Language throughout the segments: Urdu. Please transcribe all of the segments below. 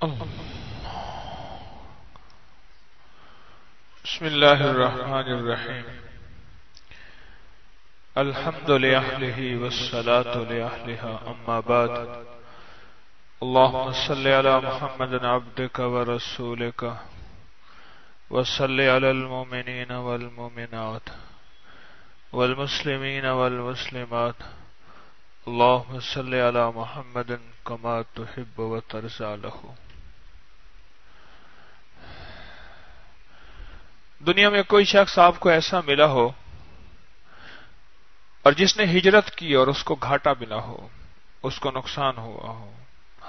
بسم اللہ الرحمن الرحیم الحمد لأہلہ والصلاة لأہلہا اما بعد اللہم صلی علی محمد عبدک ورسولک وصلی علی المؤمنین والمؤمنات والمسلمین والمسلمات اللہم صلی علی محمد کما تحب وترضی لہ۔ دنیا میں کوئی شخص آپ کو ایسا ملا ہو اور جس نے ہجرت کی اور اس کو گھاٹا ملا ہو، اس کو نقصان ہوا ہو؟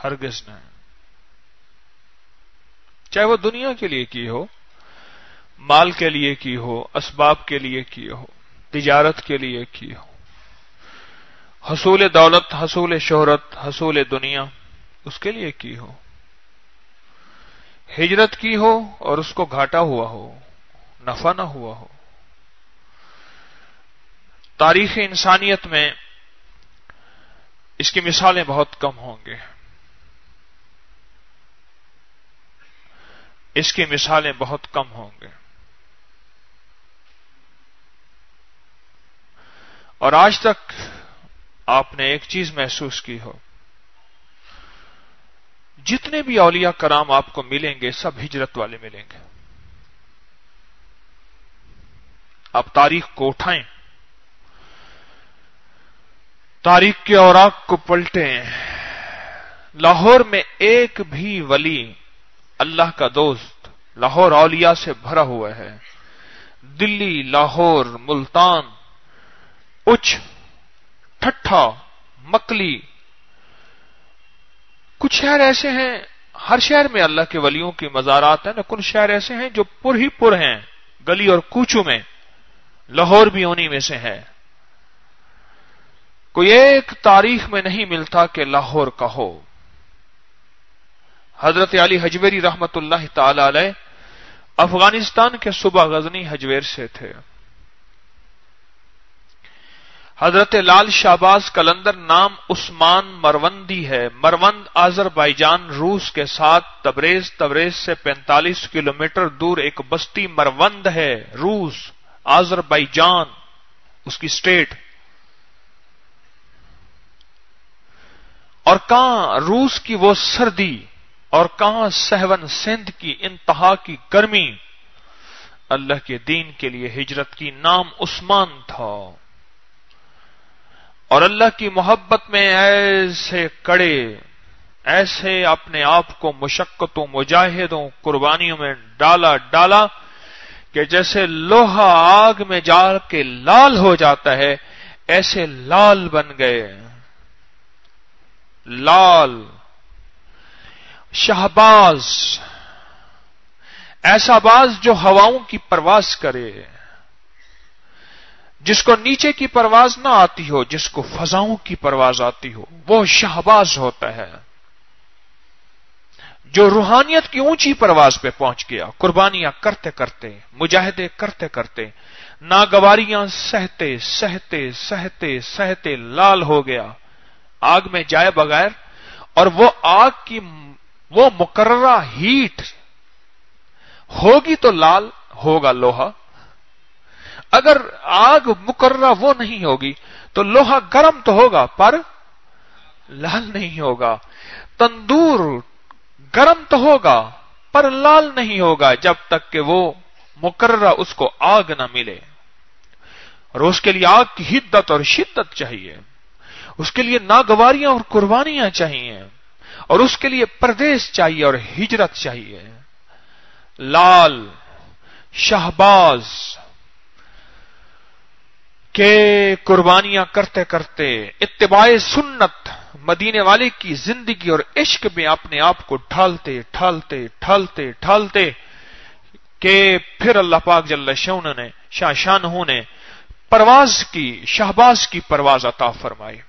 ہرگز نہیں۔ چاہے وہ دنیا کے لیے کی ہو، مال کے لیے کی ہو، اسباب کے لیے کی ہو، تجارت کے لیے کی ہو، حصول دولت، حصول شہرت، حصول دنیا، اس کے لیے کی ہو۔ ہجرت کی ہو اور اس کو گھاٹا ہوا ہو، نفع نہ ہوا ہو۔ تاریخ انسانیت میں اس کی مثالیں بہت کم ہوں گے، اس کی مثالیں بہت کم ہوں گے۔ اور آج تک آپ نے ایک چیز محسوس کی ہو، جتنے بھی اولیاء کرام آپ کو ملیں گے سب ہجرت والے ملیں گے۔ آپ تاریخ کو اٹھائیں، تاریخ کے اوراق کو پلٹیں، لاہور میں ایک بھی ولی اللہ کا دوست، لاہور اولیاء سے بھرا ہوا ہے۔ دلی، لاہور، ملتان، اچھ، ٹھٹھا، مکلی، کچھ شہر ایسے ہیں، ہر شہر میں اللہ کے ولیوں کی مزارات ہیں، لیکن شہر ایسے ہیں جو پر ہی پر ہیں، گلی اور کوچوں میں۔ لاہور بھی انہی میں سے ہے۔ کوئی ایک تاریخ میں نہیں ملتا کہ لاہور کا ہو۔ حضرت علی حجویری رحمت اللہ تعالی علیہ افغانستان کے صوبہ غزنی حجویر سے تھے۔ حضرت لال شہباز قلندر نام عثمان مروندی ہے۔ مروند آذربائیجان روس کے ساتھ تبریز سے 45 کلومیٹر دور ایک بستی مروند ہے۔ روس، آذربائیجان اس کی سٹیٹ۔ اور کہاں روس کی وہ سردی اور کہاں سہون سندھ کی انتہا کی گرمی۔ اللہ کے دین کے لیے ہجرت کی، نام عثمان تھا۔ اور اللہ کی محبت میں ایسے کڑے، ایسے اپنے آپ کو مشقتوں، مجاہدوں، قربانیوں میں ڈالا کہ جیسے لوہا آگ میں جال کے لال ہو جاتا ہے، ایسے لال بن گئے۔ لال شہباز، ایسا باز جو ہواؤں کی پرواز کرے، جس کو نیچے کی پرواز نہ آتی ہو، جس کو فضاؤں کی پرواز آتی ہو، وہ شہباز ہوتا ہے۔ جو روحانیت کی اونچی پرواز پہ پہنچ گیا، قربانیاں کرتے کرتے، مجاہدے کرتے کرتے، ناگواریاں سہتے سہتے سہتے سہتے لال ہو گیا، آگ میں جائے بغیر۔ اور وہ آگ کی وہ مقررہ ہیٹ ہوگی تو لال ہوگا لوہا، اگر آگ مقررہ وہ نہیں ہوگی تو لوہا گرم تو ہوگا پر لال نہیں ہوگا۔ تندور گرم تو ہوگا پر لال نہیں ہوگا جب تک کہ وہ مقررہ اس کو آگ نہ ملے۔ اور اس کے لیے آگ کی حدت اور شدت چاہیے، اس کے لیے ناگواریاں اور قربانیاں چاہیے، اور اس کے لیے پردیس چاہیے اور ہجرت چاہیے۔ لال شہباز کہ قربانیاں کرتے کرتے، اتباع سنت، مدینے والے کی زندگی اور عشق میں اپنے آپ کو ڈھالتے ڈھالتے ڈھالتے ڈھالتے کہ پھر اللہ پاک جل شانہ نے پرواز کی، شہباز کی پرواز عطا فرمائی۔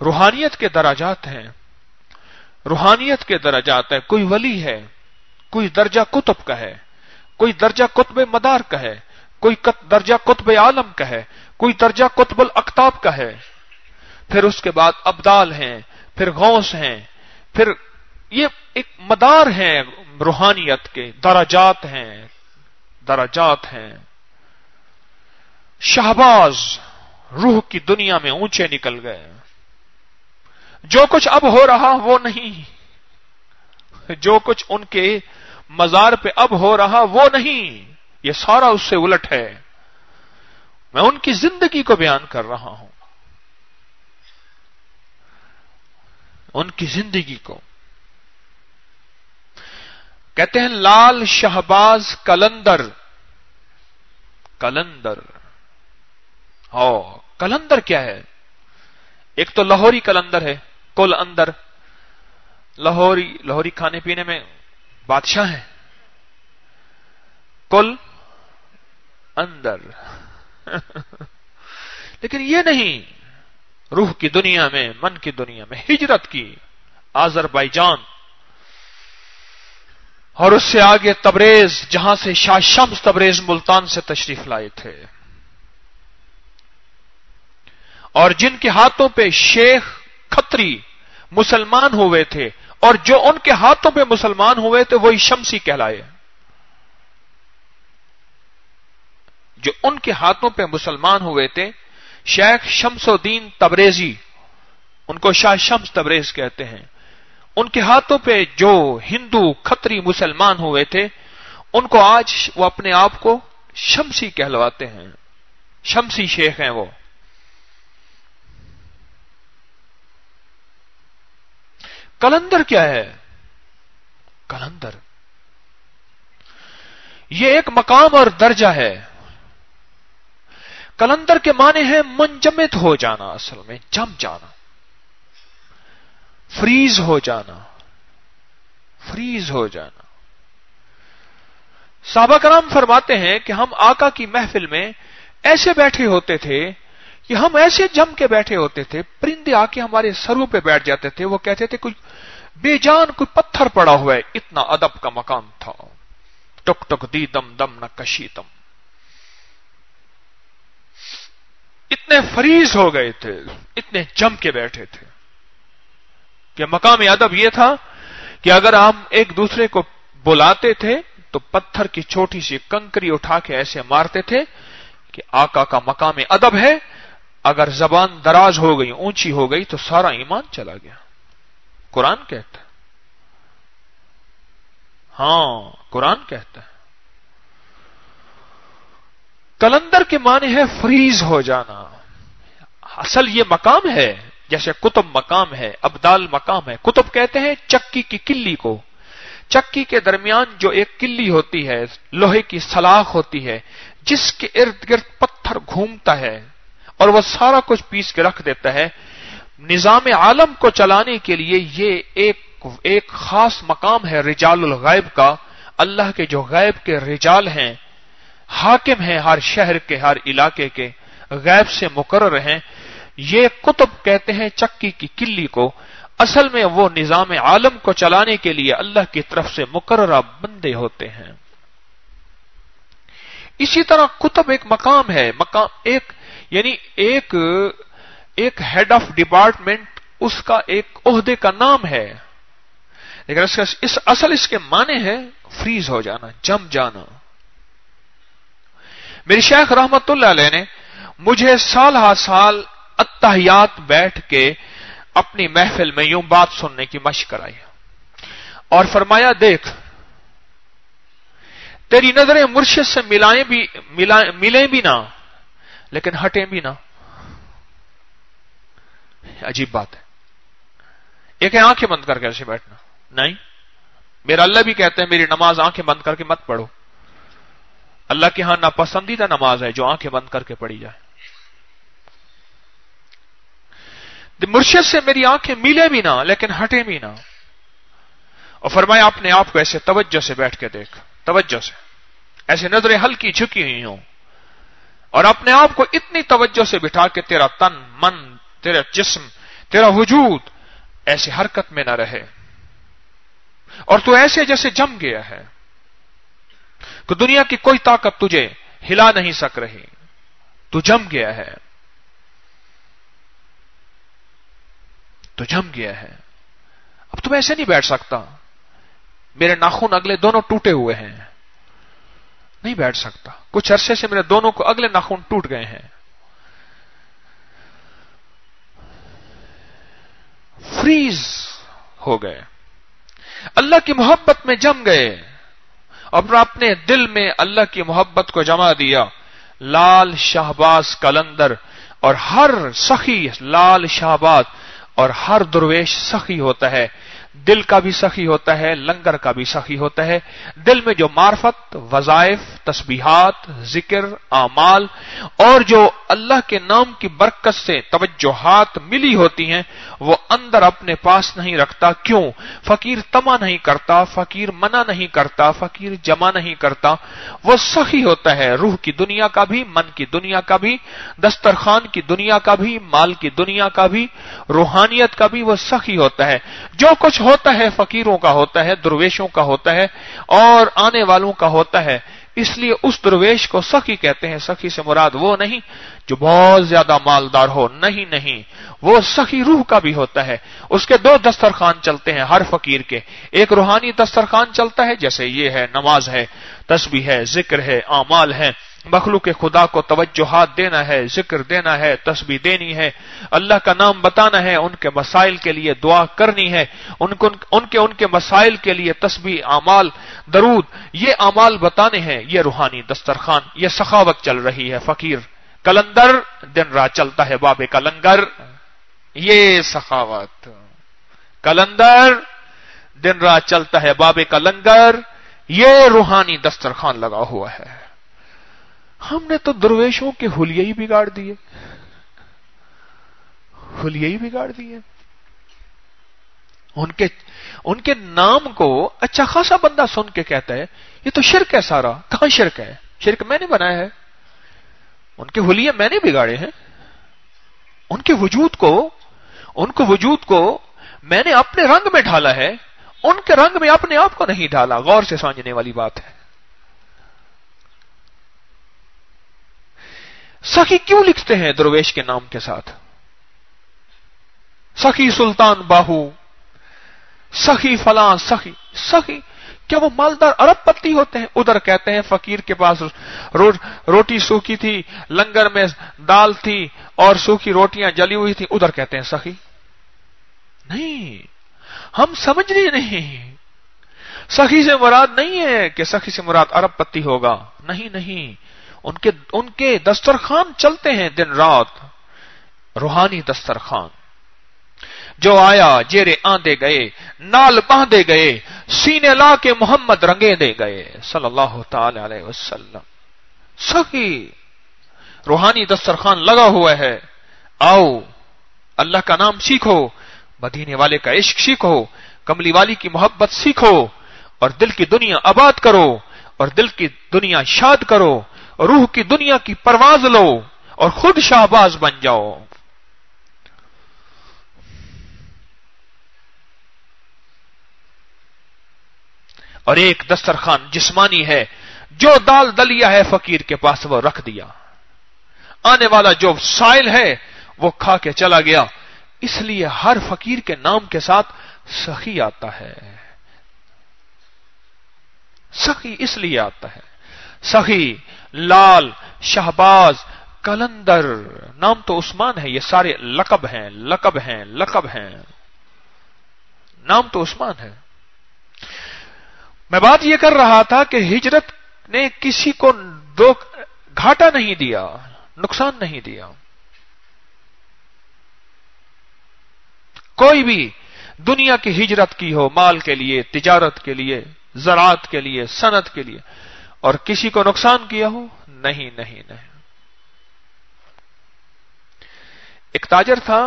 روحانیت کے درجات ہیں، روحانیت کے درجات ہیں۔ کوئی ولی ہے، کوئی درجہ قطب کا ہے، کوئی درجہ قطب مدار کا ہے، کوئی درجہ قطب عالم کا ہے، کوئی درجہ قطب الاقطاب کا ہے، پھر اس کے بعد ابدال ہیں، پھر غوث ہیں، پھر یہ ایک مدار ہیں روحانیت کے، درجات ہیں. شہباز روح کی دنیا میں اونچے نکل گئے. جو کچھ اب ہو رہا وہ نہیں، جو کچھ ان کے مزار پہ اب ہو رہا وہ نہیں، یہ سارا اس سے الٹ ہے. میں ان کی زندگی کو بیان کر رہا ہوں، ان کی زندگی کو. کہتے ہیں لال شہباز کلندر. کلندر کیا ہے؟ ایک تو لاہوری کلندر ہے، کل اندر. لاہوری کھانے پینے میں بادشاہ ہیں، کل اندر. لیکن یہ نہیں، روح کی دنیا میں، من کی دنیا میں ہجرت کی. آذربائیجان اور اس سے آگے تبریز، جہاں سے شاہ شمس تبریز ملتان سے تشریف لائے تھے، اور جن کے ہاتھوں پہ شیخ کھتری مسلمان ہوئے تھے، اور جو ان کے ہاتھوں پہ مسلمان ہوئے تھے وہی شمسی کہلائے. جو ان کے ہاتھوں پہ مسلمان ہوئے تھے، شیخ شمس الدین تبریزی، ان کو شاہ شمس تبریز کہتے ہیں. ان کے ہاتھوں پہ جو ہندو کھتری مسلمان ہوئے تھے، ان کو آج وہ اپنے آپ کو شمسی کہلواتے ہیں، شمسی شیخ ہیں وہ. کلندر کیا ہے؟ کلندر یہ ایک مقام اور درجہ ہے. کلندر کے معنی ہے منجمد ہو جانا، اصل میں جم جانا، فریز ہو جانا. صحابہ کرام فرماتے ہیں کہ ہم آقا کی محفل میں ایسے بیٹھے ہوتے تھے کہ ہم ایسے جم کے بیٹھے ہوتے تھے، پرندے آ کے ہمارے سروں پہ بیٹھ جاتے تھے. وہ کہتے تھے کوئی بے جان کوئی پتھر پڑا ہوا ہے. اتنا ادب کا مقام تھا. ٹک ٹک دی دم دم نہ کشیتم. اتنے فریز ہو گئے تھے، اتنے جم کے بیٹھے تھے کہ مقام ادب یہ تھا کہ اگر ہم ایک دوسرے کو بلاتے تھے تو پتھر کی چھوٹی سی کنکری اٹھا کے ایسے مارتے تھے کہ آقا کا مقام ادب ہے. اگر زبان دراز ہو گئی، اونچی ہو گئی تو سارا ایمان چلا گیا. قرآن کہتا ہے، قرآن کہتا ہے. کلندر کے معنی ہے فریز ہو جانا. اصل یہ مقام ہے جیسے کتب مقام ہے، ابدال مقام ہے. کتب کہتے ہیں چکی کی کلی کو. چکی کے درمیان جو ایک کلی ہوتی ہے، لوہے کی سلاخ ہوتی ہے، جس کے ارد گرد پتھر گھومتا ہے اور وہ سارا کچھ پیس کے رکھ دیتا ہے. نظام عالم کو چلانے کے لیے یہ ایک خاص مقام ہے رجال الغیب کا. اللہ کے جو غیب کے رجال ہیں، حاکم ہیں ہر شہر کے، ہر علاقے کے، غیب سے مقرر ہیں. یہ کتب کہتے ہیں چکی کی کلی کو. اصل میں وہ نظام عالم کو چلانے کے لیے اللہ کی طرف سے مقررہ بندے ہوتے ہیں. اسی طرح کتب ایک مقام ہے، یعنی ایک ہیڈ آف ڈپارٹمنٹ، اس کا ایک عہدے کا نام ہے. لیکن اس کے معنی ہے فریز ہو جانا، جم جانا. میری شیخ رحمت اللہ علیہ نے مجھے سال ہر سال اتحیات بیٹھ کے اپنی محفل میں یوں بات سننے کی مشق کرائی اور فرمایا، دیکھ تیری نظریں مرشد سے ملیں بھی نہ لیکن ہٹیں بھی نہ. عجیب بات ہے. ایک ہے آنکھیں بند کر کے ایسے بیٹھنا، نہیں. میرا اللہ بھی کہتے ہیں میری نماز آنکھیں بند کر کے مت پڑھو. اللہ کے ہاں ناپسندیدہ نماز ہے جو آنکھیں بند کر کے پڑھی جائے. مرشد سے میری آنکھیں ملے بھی نہ لیکن ہٹے بھی نہ. اور فرمایا اپنے آپ کو ایسے توجہ سے بیٹھ کے دیکھ، توجہ سے، ایسے نظریں ہلکی جھکی ہوئی ہوں، اور اپنے آپ کو اتنی توجہ سے بٹھا کہ تیرا تن، من، تیرا جسم، تیرا وجود ایسے حرکت میں نہ رہے، اور تو ایسے جیسے جم گیا ہے کہ دنیا کی کوئی طاقت تجھے ہلا نہیں سک رہی. تو جم گیا ہے، تو جم گیا ہے. اب تو میں ایسے نہیں بیٹھ سکتا، میرے ناخن اگلے دونوں ٹوٹے ہوئے ہیں، نہیں بیٹھ سکتا، کچھ عرصے سے میرے دونوں کو اگلے ناخن ٹوٹ گئے ہیں، فریز ہو گئے، اللہ کی محبت میں جم گئے اور اپنے دل میں اللہ کی محبت کو جما دیا۔ لال شہباز قلندر اور ہر سخی لال شہباز اور ہر درویش سخی ہوتا ہے، دل کا بھی سخی ہوتا ہے، لنگر کا بھی سخی ہوتا ہے۔ دل میں جو معرفت، وظائف، تسبیحات، ذکر، اعمال اور جو اللہ کے نام کی برکت سے توجہات ملی ہوتی ہیں وہ اندر اپنے پاس نہیں رکھتا۔ کیوں؟ فقیر طمع نہیں کرتا، فقیر منع نہیں کرتا، فقیر جمع نہیں کرتا، وہ سخی ہوتا ہے، روح کی دنیا کا بھی، من کی دنیا کا بھی، دسترخوان کی دنیا کا بھی، مال کی دنیا کا بھی، روحانیت کا بھی وہ سخی ہوتا ہے۔ جو کچھ ہوتا ہے فقیروں کا ہوتا ہے، درویشوں کا ہوتا ہے اور آنے والوں کا ہوتا ہے، اس لیے اس درویش کو سخی کہتے ہیں۔ سخی سے مراد وہ نہیں جو بہت زیادہ مالدار ہو، نہیں نہیں، وہ سخی روح کا بھی ہوتا ہے۔ اس کے دو دسترخوان چلتے ہیں ہر فقیر کے، ایک روحانی دسترخوان چلتا ہے جیسے یہ ہے، نماز ہے، تسبیح ہے، ذکر ہے، اعمال ہے، مخلوق خدا کو توجہات دینا ہے، ذکر دینا ہے، تسبیح دینی ہے، اللہ کا نام بتانا ہے، ان کے مسائل کے لیے دعا کرنی ہے، ان کے مسائل کے لیے تسبیح، اعمال، درود، یہ اعمال بتانے ہیں، یہ روحانی دسترخوان، یہ سخاوت چل رہی ہے۔ فقیر قلندر دن رات چلتا ہے بابے کا لنگر، یہ سخاوت۔ قلندر دن رات چلتا ہے بابے کا لنگر، یہ روحانی دسترخوان لگا ہوا ہے۔ ہم نے تو درویشوں کے حلیے ہی بگاڑ دیے، حلیے ہی بگاڑ دیے۔ ان کے نام کو اچھا خاصا بندہ سن کے کہتا ہے یہ تو شرک ہے سارا۔ کہاں شرک ہے؟ شرک میں نے بنایا ہے، ان کے حلیے میں نے بگاڑے ہیں، ان کے وجود کو میں نے اپنے رنگ میں ڈھالا ہے، ان کے رنگ میں اپنے آپ کو نہیں ڈھالا۔ غور سے سمجھنے والی بات ہے۔ سخی کیوں لکھتے ہیں درویش کے نام کے ساتھ؟ سخی سلطان باہو، سخی فلاں، سخی کیا وہ مالدار ارب پتی ہوتے ہیں؟ ادھر کہتے ہیں فقیر کے پاس روٹی سوکھی تھی، لنگر میں دال تھی اور سوکھی روٹیاں جلی ہوئی تھی، ادھر کہتے ہیں سخی۔ نہیں، ہم سمجھ رہے نہیں، سخی سے مراد نہیں ہے کہ سخی سے مراد ارب پتی ہوگا، نہیں نہیں، ان کے دسترخوان چلتے ہیں دن رات، روحانی دسترخوان۔ جو آیا جیرے آندے گئے، نال باندھے گئے، سینے لا کے محمد رنگے دے گئے صلی اللہ تعالی علیہ وسلم۔ سخی روحانی دسترخوان لگا ہوا ہے۔ آؤ اللہ کا نام سیکھو، مدینے والے کا عشق سیکھو، کملی والی کی محبت سیکھو اور دل کی دنیا آباد کرو اور دل کی دنیا شاد کرو، روح کی دنیا کی پرواز لو اور خود شہباز بن جاؤ۔ اور ایک دسترخوان جسمانی ہے، جو دال دلیا ہے فقیر کے پاس وہ رکھ دیا، آنے والا جو سائل ہے وہ کھا کے چلا گیا۔ اس لیے ہر فقیر کے نام کے ساتھ سخی آتا ہے، سخی اس لیے آتا ہے۔ سخی، لال، شہباز، قلندر، نام تو عثمان ہے، یہ سارے لقب ہیں، لقب ہیں، لقب ہیں، نام تو عثمان ہے۔ میں بات یہ کر رہا تھا کہ ہجرت نے کسی کو گھاٹا نہیں دیا، نقصان نہیں دیا۔ کوئی بھی دنیا کی ہجرت کی ہو، مال کے لیے، تجارت کے لیے، زراعت کے لیے، صنعت کے لیے، اور کسی کو نقصان کیا ہو، نہیں نہیں نہیں۔ ایک تاجر تھا،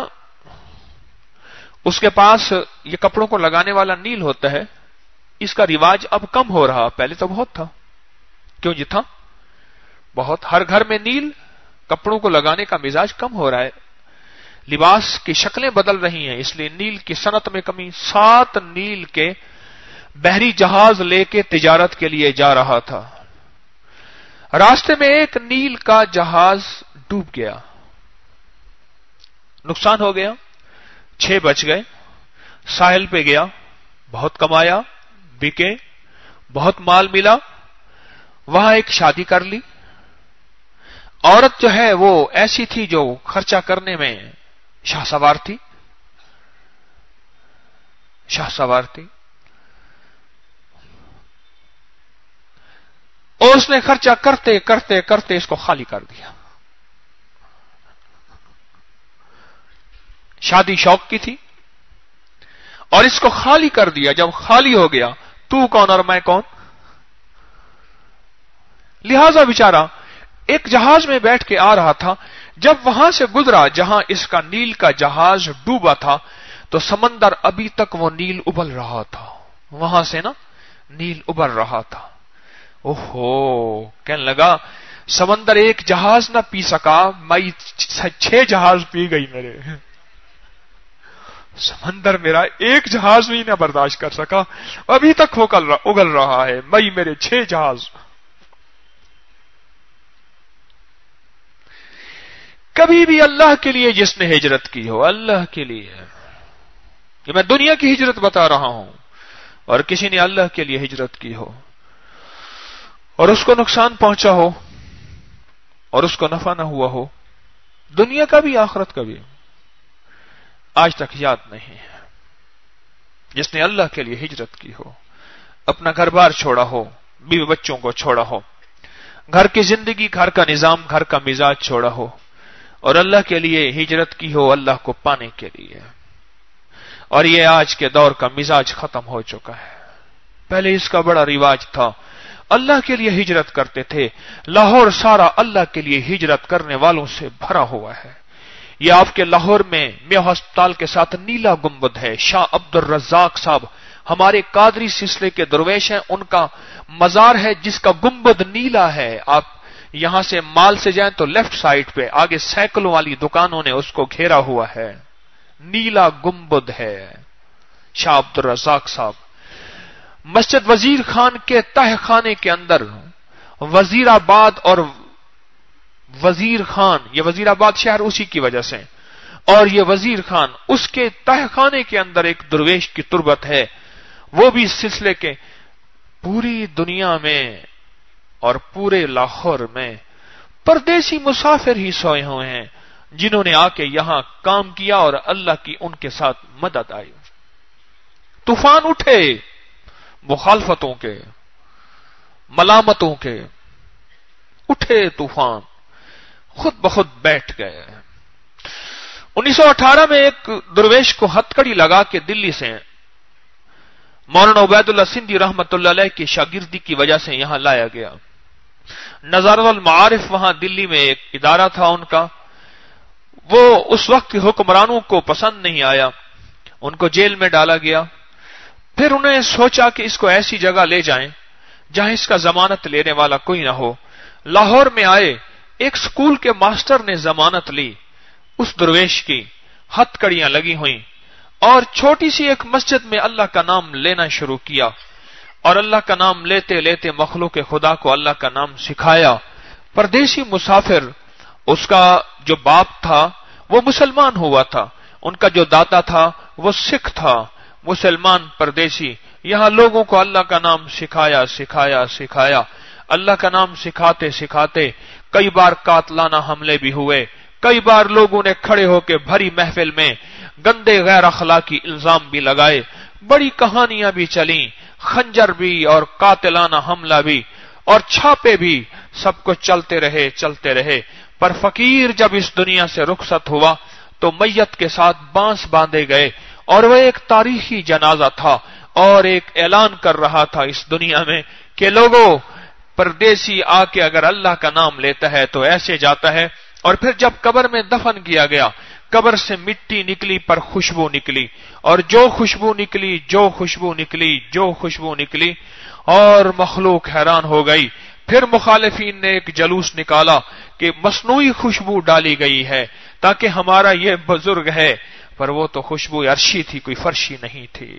اس کے پاس یہ کپڑوں کو لگانے والا نیل ہوتا ہے، اس کا رواج اب کم ہو رہا، پہلے تو بہت تھا۔ کیوں جی تھا بہت، ہر گھر میں نیل، کپڑوں کو لگانے کا مزاج کم ہو رہا ہے، لباس کی شکلیں بدل رہی ہیں، اس لیے نیل کی صنعت میں کمی۔ 7 نیل کے بحری جہاز لے کے تجارت کے لیے جا رہا تھا، راستے میں ایک نیل کا جہاز ڈوب گیا، نقصان ہو گیا، 6 بچ گئے، ساحل پہ گیا، بہت کمایا، بکے، بہت مال ملا، وہاں ایک شادی کر لی۔ عورت جو ہے وہ ایسی تھی جو خرچہ کرنے میں شاہ سوار تھی، شاہ سوار تھی، اور اس نے خرچہ کرتے کرتے کرتے اس کو خالی کر دیا۔ شادی شوق کی تھی اور اس کو خالی کر دیا۔ جب خالی ہو گیا، تو کون اور میں کون؟ لہذا بیچارہ ایک جہاز میں بیٹھ کے آ رہا تھا، جب وہاں سے گزرا جہاں اس کا نیل کا جہاز ڈوبا تھا، تو سمندر ابھی تک وہ نیل ابل رہا تھا، وہاں سے نا نیل ابل رہا تھا۔ اوہو، کہنے لگا سمندر ایک جہاز نہ پی سکا، میں 6 جہاز پی گئی میرے۔ سمندر میرا ایک جہاز بھی نہ برداشت کر سکا، ابھی تک اگل رہا ہے، میں میرے 6 جہاز۔ کبھی بھی اللہ کے لیے جس نے ہجرت کی ہو، اللہ کے لیے، کہ میں دنیا کی ہجرت بتا رہا ہوں، اور کسی نے اللہ کے لیے ہجرت کی ہو اور اس کو نقصان پہنچا ہو اور اس کو نفع نہ ہوا ہو، دنیا کا بھی آخرت کا بھی، آج تک یاد نہیں ہے۔ جس نے اللہ کے لیے ہجرت کی ہو، اپنا گھر بار چھوڑا ہو، بیوی بچوں کو چھوڑا ہو، گھر کی زندگی، گھر کا نظام، گھر کا مزاج چھوڑا ہو، اور اللہ کے لیے ہجرت کی ہو، اللہ کو پانے کے لیے۔ اور یہ آج کے دور کا مزاج ختم ہو چکا ہے۔ پہلے اس کا بڑا رواج تھا، اللہ کے لیے ہجرت کرتے تھے۔ لاہور سارا اللہ کے لیے ہجرت کرنے والوں سے بھرا ہوا ہے۔ یہ آپ کے لاہور میں میو ہسپتال کے ساتھ نیلا گنبد ہے، شاہ عبد الرزاق صاحب ہمارے قادری سلسلے کے درویش ہیں، ان کا مزار ہے جس کا گنبد نیلا ہے۔ آپ یہاں سے مال سے جائیں تو لیفٹ سائڈ پہ آگے سائیکلوں والی دکانوں نے اس کو گھیرا ہوا ہے، نیلا گنبد ہے شاہ عبد الرزاق صاحب۔ مسجد وزیر خان کے تہ خانے کے اندر وزیر آباد اور وزیر خان، یہ وزیر آباد شہر اسی کی وجہ سے، اور یہ وزیر خان، اس کے تہ خانے کے اندر ایک درویش کی تربت ہے، وہ بھی اس سلسلے کے پوری دنیا میں اور پورے لاہور میں پردیسی مسافر ہی سوئے ہوئے ہیں جنہوں نے آ کے یہاں کام کیا اور اللہ کی ان کے ساتھ مدد آئی۔ طوفان اٹھے مخالفتوں کے، ملامتوں کے، اٹھے طوفان، خود بخود بیٹھ گئے۔ 1918 میں ایک درویش کو ہتکڑی لگا کے دلی سے مولانا عبید اللہ سندھی رحمت اللہ علیہ کی شاگردی کی وجہ سے یہاں لایا گیا۔ نظارۃ المعارف وہاں دلی میں ایک ادارہ تھا ان کا، وہ اس وقت کے حکمرانوں کو پسند نہیں آیا، ان کو جیل میں ڈالا گیا۔ پھر انہوں نے سوچا کہ اس کو ایسی جگہ لے جائیں جہاں اس کا ضمانت لینے والا کوئی نہ ہو۔ لاہور میں آئے، ایک سکول کے ماسٹر نے ضمانت لی اس درویش کی، ہتکڑیاں لگی ہوئیں، اور چھوٹی سی ایک مسجد میں اللہ کا نام لینا شروع کیا، اور اللہ کا نام لیتے لیتے مخلوق خدا کو اللہ کا نام سکھایا۔ پردیسی مسافر، اس کا جو باپ تھا وہ مسلمان ہوا تھا، ان کا جو دادا تھا وہ سکھ تھا، مسلمان پردیسی، یہاں لوگوں کو اللہ کا نام سکھایا سکھایا سکھایا۔ اللہ کا نام سکھاتے سکھاتے کئی بار قاتلانہ حملے بھی ہوئے، کئی بار لوگوں نے کھڑے ہو کے بھری محفل میں گندے غیر اخلاقی الزام بھی لگائے، بڑی کہانیاں بھی چلیں، خنجر بھی اور قاتلانہ حملہ بھی اور چھاپے بھی، سب کچھ چلتے رہے۔ پر فقیر جب اس دنیا سے رخصت ہوا تو میت کے ساتھ بانس باندھے گئے، اور وہ ایک تاریخی جنازہ تھا اور ایک اعلان کر رہا تھا اس دنیا میں کہ لوگوں، پردیسی آ کے اگر اللہ کا نام لیتا ہے تو ایسے جاتا ہے۔ اور پھر جب قبر میں دفن کیا گیا، قبر سے مٹی نکلی پر خوشبو نکلی، اور جو خوشبو نکلی اور مخلوق حیران ہو گئی۔ پھر مخالفین نے ایک جلوس نکالا کہ مصنوعی خوشبو ڈالی گئی ہے تاکہ ہمارا یہ بزرگ ہے، پر وہ تو خوشبو عرشی تھی، کوئی فرشی نہیں تھی،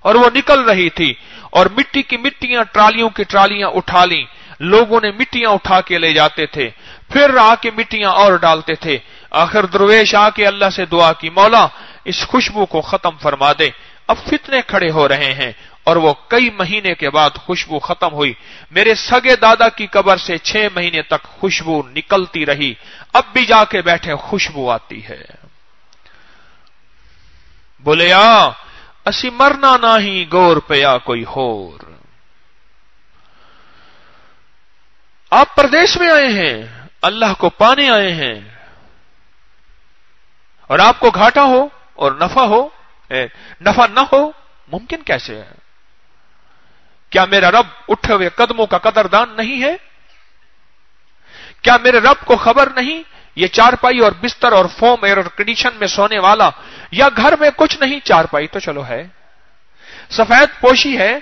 اور وہ نکل رہی تھی، اور مٹی کی مٹیاں ٹرالیوں کی ٹرالیاں اٹھا لیں، لوگوں نے مٹیاں اٹھا کے لے جاتے تھے، پھر آ کے مٹیاں اور ڈالتے تھے۔ آخر درویش آ کے اللہ سے دعا کی، مولا اس خوشبو کو ختم فرما دے. اب فتنے کھڑے ہو رہے ہیں اور وہ کئی مہینے کے بعد خوشبو ختم ہوئی. میرے سگے دادا کی قبر سے 6 مہینے تک خوشبو نکلتی رہی. اب بھی جا کے بیٹھے خوشبو آتی ہے. بولے اسی مرنا نہیں گور پیا کوئی ہور. آپ پردیش میں آئے ہیں, اللہ کو پانے آئے ہیں, اور آپ کو گھاٹا ہو اور نفع نہ ہو, ممکن کیسے ہے؟ کیا میرا رب اٹھے ہوئے قدموں کا قدردان نہیں ہے؟ کیا میرے رب کو خبر نہیں یہ چارپائی اور بستر اور فوم ایئر کنڈیشن میں سونے والا, یا گھر میں کچھ نہیں, چارپائی تو چلو ہے, سفید پوشی ہے,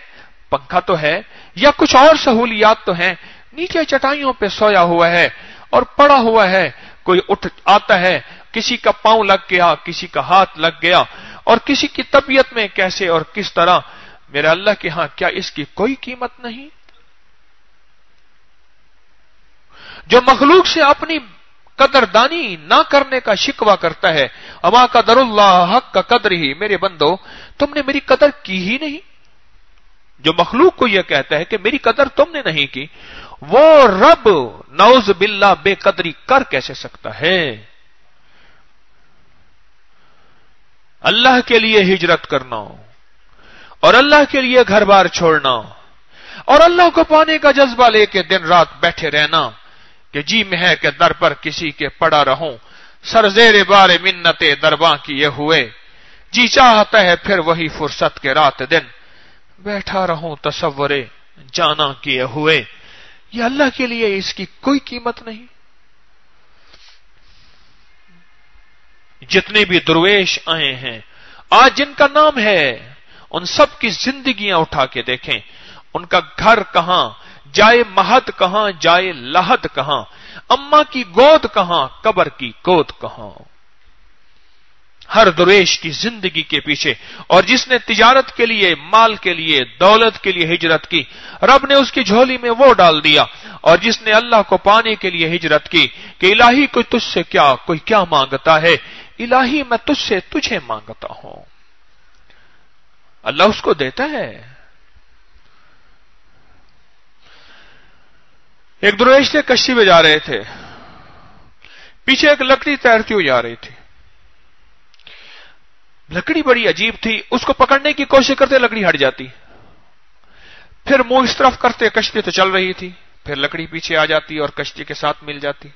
پنکھا تو ہے, یا کچھ اور سہولیات تو ہیں, نیچے چٹائیوں پہ سویا ہوا ہے اور پڑا ہوا ہے. کوئی اٹھ آتا ہے, کسی کا پاؤں لگ گیا, کسی کا ہاتھ لگ گیا, اور کسی کی طبیعت میں کیسے اور کس طرح. میرے اللہ کے ہاں کیا اس کی کوئی قیمت نہیں؟ جو مخلوق سے اپنی قدردانی نہ کرنے کا شکوہ کرتا ہے, اما قدر اللہ حق کا قدر ہی, میرے بندو تم نے میری قدر کی ہی نہیں. جو مخلوق کو یہ کہتا ہے کہ میری قدر تم نے نہیں کی, وہ رب نعوذ باللہ بے قدری کر کیسے سکتا ہے؟ اللہ کے لیے ہجرت کرنا اور اللہ کے لیے گھر بار چھوڑنا اور اللہ کو پانے کا جذبہ لے کے دن رات بیٹھے رہنا کہ جی میں ہے کہ در پر کسی کے پڑا رہوں, سر زیر بار منتیں درباں کیے ہوئے, جی چاہتا ہے پھر وہی فرصت کے رات دن, بیٹھا رہوں تصورے جانا کیے ہوئے. یہ اللہ کے لیے اس کی کوئی قیمت نہیں. جتنے بھی درویش آئے ہیں آج جن کا نام ہے, ان سب کی زندگیاں اٹھا کے دیکھیں, ان کا گھر کہاں, جائے مہد کہاں, جائے لحد کہاں, اماں کی گود کہاں, قبر کی گود کہاں. ہر درویش کی زندگی کے پیچھے, اور جس نے تجارت کے لیے, مال کے لیے, دولت کے لیے ہجرت کی, رب نے اس کی جھولی میں وہ ڈال دیا. اور جس نے اللہ کو پانے کے لیے ہجرت کی کہ الہی کوئی تجھ سے کوئی کیا مانگتا ہے, الہی میں تجھ سے تجھے مانگتا ہوں, اللہ اس کو دیتا ہے. ایک درویش تھے, کشتی میں جا رہے تھے, پیچھے ایک لکڑی تیرتی ہوئی جا رہی تھی. لکڑی بڑی عجیب تھی, اس کو پکڑنے کی کوشش کرتے لکڑی ہٹ جاتی, پھر منہ اس طرف کرتے, کشتی تو چل رہی تھی, پھر لکڑی پیچھے آ جاتی اور کشتی کے ساتھ مل جاتی,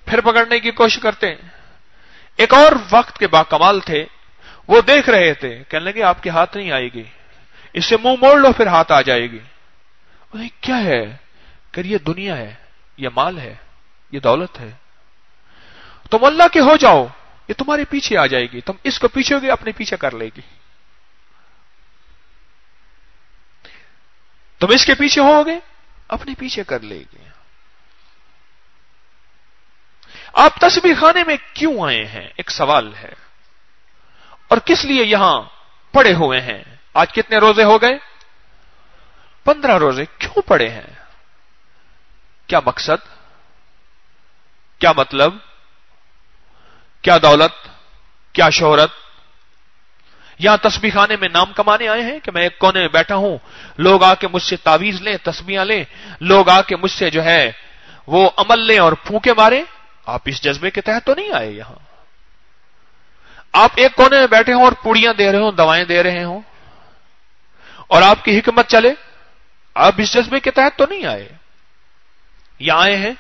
پھر پکڑنے کی کوشش کرتے. ایک اور وقت کے باکمال تھے, وہ دیکھ رہے تھے, کہنے لگے آپ کے ہاتھ نہیں آئے گی, اس سے منہ موڑ لو پھر ہاتھ آ جائے گی. کیا ہے؟ کہ یہ دنیا ہے, یہ مال ہے, یہ دولت ہے, تم اللہ کے ہو جاؤ, یہ تمہارے پیچھے آ جائے گی, تم اس کو پیچھے ہوگے اپنے پیچھے کر لے گی. تم اس کے پیچھے ہوگے اپنے پیچھے کر لے گی. آپ تسبیح خانے میں کیوں آئے ہیں, ایک سوال ہے, اور کس لیے یہاں پڑے ہوئے ہیں؟ آج کتنے روزے ہو گئے؟ 15 روزے. کیوں پڑے ہیں؟ کیا مقصد, کیا مطلب, کیا دولت, کیا شہرت؟ یہاں تسبیح خانے میں نام کمانے آئے ہیں کہ میں ایک کونے میں بیٹھا ہوں, لوگ آ کے مجھ سے تعویذ لیں, تسبیحاں لیں, لوگ آ کے مجھ سے جو ہے وہ عمل لیں اور پھونکے مارے. آپ اس جذبے کے تحت تو نہیں آئے. یہاں آپ ایک کونے میں بیٹھے ہوں اور پوڑیاں دے رہے ہوں, دوائیں دے رہے ہوں, اور آپ کی حکمت چلے. آپ اس جذبے کے تحت تو نہیں آئے. یہاں آئے ہیں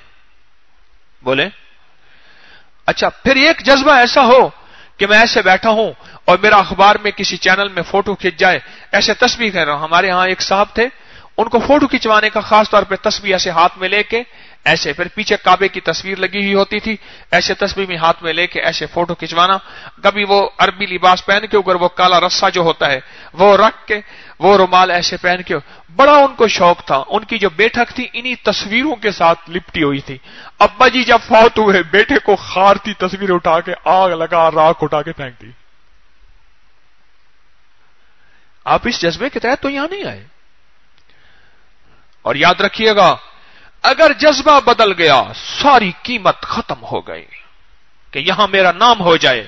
بولے. اچھا, پھر ایک جذبہ ایسا ہو کہ میں ایسے بیٹھا ہوں اور میرا اخبار میں کسی چینل میں فوٹو کھنچ جائے, ایسے تسبیح کر رہا ہوں. ہمارے ہاں ایک صاحب تھے, ان کو فوٹو کھنچوانے کا خاص طور پہ تسبیح ایسے ہاتھ میں لے کے ایسے, پھر پیچھے کعبے کی تصویر لگی ہوئی ہوتی تھی, ایسے تسبیح میں ہاتھ میں لے کے ایسے فوٹو کھنچوانا. کبھی وہ عربی لباس پہن کے اوپر وہ کالا رسا جو ہوتا ہے وہ رکھ کے, وہ رومال ایسے پہن کے, بڑا ان کو شوق تھا. ان کی جو بیٹھک تھی انہی تصویروں کے ساتھ لپٹی ہوئی تھی. ابا جی جب فوت ہوئے, بیٹے کو خار تھی, تصویر اٹھا کے آگ لگا, راکھ اٹھا کے پھینک دی. آپ اس جذبے کے تحت تو یہاں نہیں آئے. اور یاد رکھیے گا, اگر جذبہ بدل گیا ساری قیمت ختم ہو گئی. کہ یہاں میرا نام ہو جائے,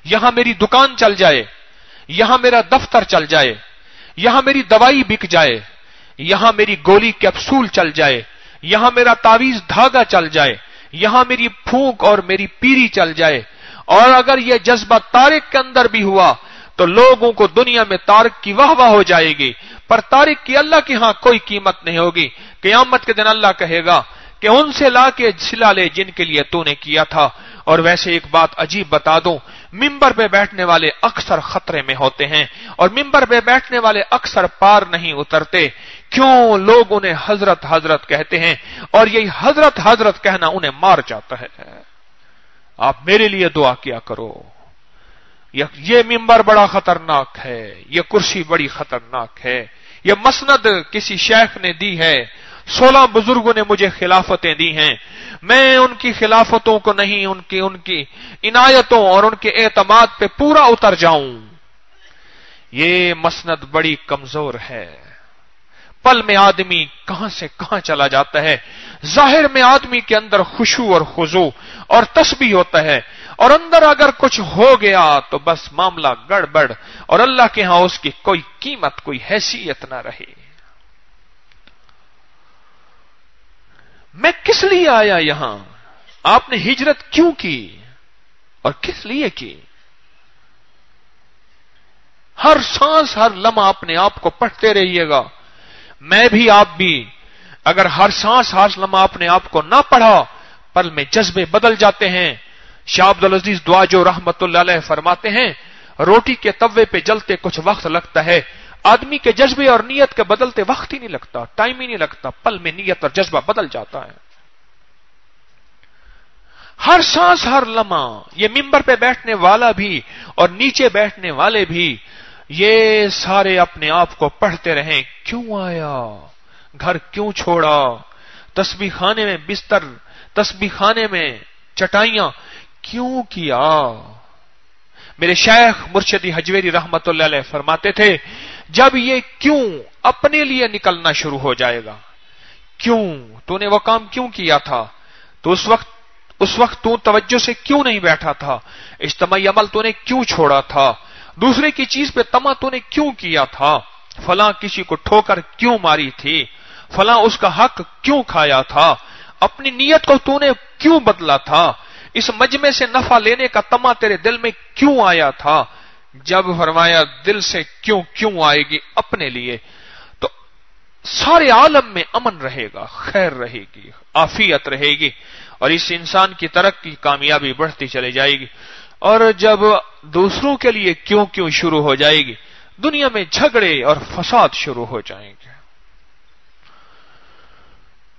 یہاں میری دکان چل جائے، یہاں میرا دفتر چل جائے، یہاں میری دوائی بک جائے، یہاں میری گولی کیپسول چل جائے، یہاں میرا تعویذ دھاگا چل جائے، یہاں میری پھونک اور میری پیری چل جائے، اور اگر یہ جذبہ طارق کے اندر بھی ہوا تو لوگوں کو دنیا میں طارق کی واہ واہ ہو جائے گی، پر طارق کی اللہ کے ہاں کوئی قیمت نہیں ہوگی۔ قیامت کے دن اللہ کہے گا کہ ان سے لا کے سلا لے جن کے لیے تو نے کیا تھا۔ اور ویسے ایک بات عجیب بتا دوں، ممبر پہ بیٹھنے والے اکثر خطرے میں ہوتے ہیں، اور ممبر پہ بیٹھنے والے اکثر پار نہیں اترتے۔ کیوں؟ لوگ انہیں حضرت حضرت کہتے ہیں، اور یہی حضرت حضرت کہنا انہیں مار جاتا ہے۔ آپ میرے لیے دعا کیا کرو، یہ ممبر بڑا خطرناک ہے، یہ کرسی بڑی خطرناک ہے، یہ مسند کسی شیخ نے دی ہے، 16 بزرگوں نے مجھے خلافتیں دی ہیں، میں ان کی خلافتوں کو نہیں، ان کی عنایتوں اور ان کے اعتماد پہ پورا اتر جاؤں۔ یہ مسند بڑی کمزور ہے، پل میں آدمی کہاں سے کہاں چلا جاتا ہے۔ ظاہر میں آدمی کے اندر خشوع اور خضوع اور تسبیح ہوتا ہے، اور اندر اگر کچھ ہو گیا تو بس معاملہ گڑبڑ، اور اللہ کے ہاں اس کی کوئی قیمت، کوئی حیثیت نہ رہے۔ میں کس لیے آیا یہاں؟ آپ نے ہجرت کیوں کی اور کس لیے کی؟ ہر سانس ہر لمحہ اپنے آپ کو پڑھتے رہیے گا، میں بھی آپ بھی۔ اگر ہر سانس ہر لمحہ اپنے آپ کو نہ پڑھا، پل میں جذبے بدل جاتے ہیں۔ شاہ عبدالعزیز دعاجو رحمت اللہ علیہ فرماتے ہیں، روٹی کے توے پہ جلتے کچھ وقت لگتا ہے، آدمی کے جذبے اور نیت کے بدلتے وقت ہی نہیں لگتا، ٹائم ہی نہیں لگتا، پل میں نیت اور جذبہ بدل جاتا ہے۔ ہر سانس ہر لمحہ، یہ ممبر پہ بیٹھنے والا بھی اور نیچے بیٹھنے والے بھی، یہ سارے اپنے آپ کو پڑھتے رہیں، کیوں آیا؟ گھر کیوں چھوڑا؟ تسبیح خانے میں بستر، تسبیح خانے میں چٹائیاں کیوں کیا؟ میرے شیخ مرشدی حجویری رحمت اللہ علیہ فرماتے تھے، جب یہ کیوں اپنے لیے نکلنا شروع ہو جائے گا، کیوں تو نے وہ کام کیوں کیا تھا، تو اس وقت تو توجہ سے کیوں نہیں بیٹھا تھا، اجتماعی عمل تو نے کیوں چھوڑا تھا، دوسرے کی چیز پہ طمع تو نے کیوں کیا تھا، فلاں کسی کو ٹھوکر کیوں ماری تھی، فلاں اس کا حق کیوں کھایا تھا، اپنی نیت کو تو نے کیوں بدلا تھا، اس مجمع سے نفع لینے کا طمع تیرے دل میں کیوں آیا تھا۔ جب فرمایا دل سے کیوں آئے گی اپنے لیے، تو سارے عالم میں امن رہے گا، خیر رہے گی، عافیت رہے گی، اور اس انسان کی ترقی کامیابی بڑھتی چلی جائے گی۔ اور جب دوسروں کے لیے کیوں شروع ہو جائے گی، دنیا میں جھگڑے اور فساد شروع ہو جائیں گے۔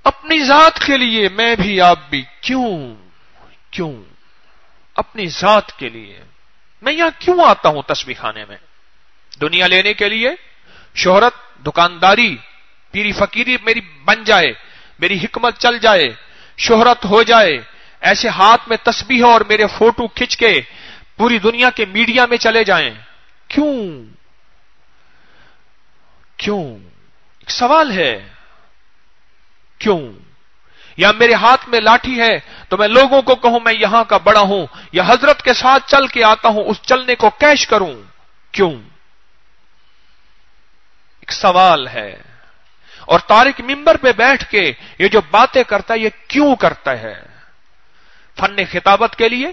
اپنی ذات کے لیے میں بھی آپ بھی کیوں اپنی ذات کے لیے میں یہاں کیوں آتا ہوں تسبیح خانے میں؟ دنیا لینے کے لیے؟ شہرت، دکانداری، پیری فقیری میری بن جائے، میری حکمت چل جائے، شہرت ہو جائے، ایسے ہاتھ میں تسبیح اور میرے فوٹو کھچ کے پوری دنیا کے میڈیا میں چلے جائیں؟ کیوں؟ ایک سوال ہے، کیوں؟ یا میرے ہاتھ میں لاٹھی ہے تو میں لوگوں کو کہوں میں یہاں کا بڑا ہوں، یا حضرت کے ساتھ چل کے آتا ہوں اس چلنے کو کیش کروں؟ کیوں؟ ایک سوال ہے۔ اور طارق ممبر پہ بیٹھ کے یہ جو باتیں کرتا ہے یہ کیوں کرتا ہے؟ فن خطابت کے لیے،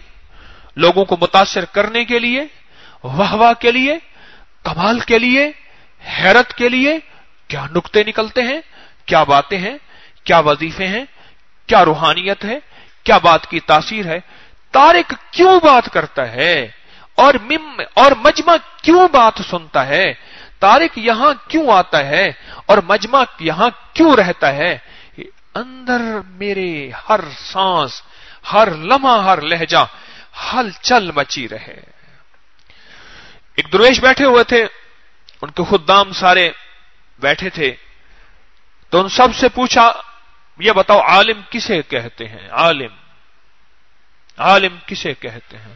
لوگوں کو متاثر کرنے کے لیے، واہ واہ کے لیے، کمال کے لیے، حیرت کے لیے؟ کیا نکتے نکلتے ہیں، کیا باتیں ہیں، کیا وظیفے ہیں، کیا روحانیت ہے، کیا بات کی تاثیر ہے؟ طارق کیوں بات کرتا ہے اور مجمع کیوں بات سنتا ہے؟ طارق یہاں کیوں آتا ہے اور مجمع یہاں کیوں رہتا ہے؟ اندر میرے ہر سانس، ہر لمحہ، ہر لہجہ ہلچل مچی رہے۔ ایک درویش بیٹھے ہوئے تھے، ان کے خدام سارے بیٹھے تھے، تو ان سب سے پوچھا، یہ بتاؤ عالم کسے کہتے ہیں؟ عالم کسے کہتے ہیں؟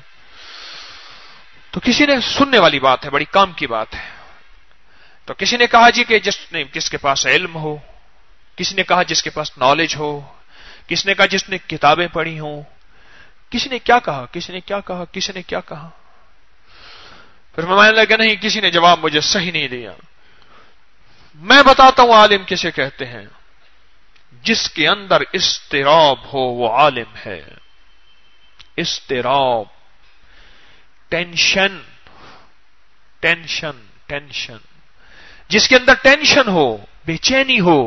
تو کسی نے، سننے والی بات ہے، بڑی کام کی بات ہے، تو کسی نے کہا جی کہ جس کے پاس علم ہو، کسی نے کہا جس کے پاس نالج ہو، کسی نے کہا جس نے کتابیں پڑھی ہوں، کسی نے کیا کہا، کسی نے کیا کہا، کسی نے کیا کہا۔ پھر فرمانے لگا نہیں، کسی نے جواب مجھے صحیح نہیں دیا. میں بتاتا ہوں عالم کسے کہتے ہیں. جس کے اندر اضطراب ہو وہ عالم ہے. اضطراب، ٹینشن، ٹینشن، ٹینشن. جس کے اندر ٹینشن ہو، بے چینی ہو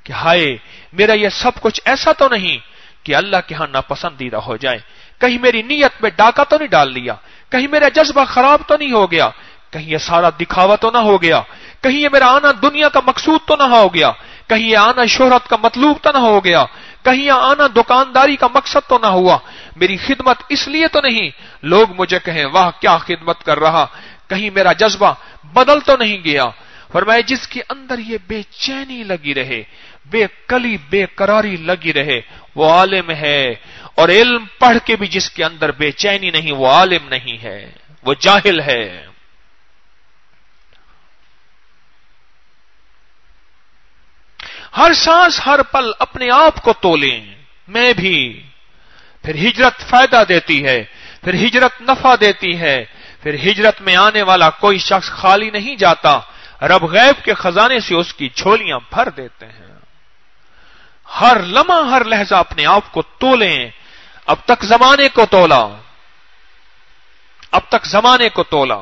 کہ ہائے میرا یہ سب کچھ ایسا تو نہیں کہ اللہ کے ہاں ناپسندیدہ ہو جائے، کہیں میری نیت میں ڈاکہ تو نہیں ڈال دیا، کہیں میرا جذبہ خراب تو نہیں ہو گیا، کہیں یہ سارا دکھاوا تو نہ ہو گیا، کہیں یہ میرا آنا دنیا کا مقصود تو نہ ہو گیا، کہیں یہ آنا شہرت کا مطلوب تو نہ ہو گیا، کہیں یہ آنا دکانداری کا مقصد تو نہ ہوا، میری خدمت اس لیے تو نہیں لوگ مجھے کہیں واہ کیا خدمت کر رہا، کہیں میرا جذبہ بدل تو نہیں گیا. فرمایا جس کے اندر یہ بے چینی لگی رہے، بے کلی بے قراری لگی رہے، وہ عالم ہے. اور علم پڑھ کے بھی جس کے اندر بے چینی نہیں، وہ عالم نہیں ہے، وہ جاہل ہے. ہر سانس ہر پل اپنے آپ کو تولیں. میں بھی. پھر ہجرت فائدہ دیتی ہے، پھر ہجرت نفع دیتی ہے، پھر ہجرت میں آنے والا کوئی شخص خالی نہیں جاتا، رب غیب کے خزانے سے اس کی جھولیاں بھر دیتے ہیں. ہر لمحہ ہر لہجہ اپنے آپ کو تولیں. اب تک زمانے کو تولا، اب تک زمانے کو تولا،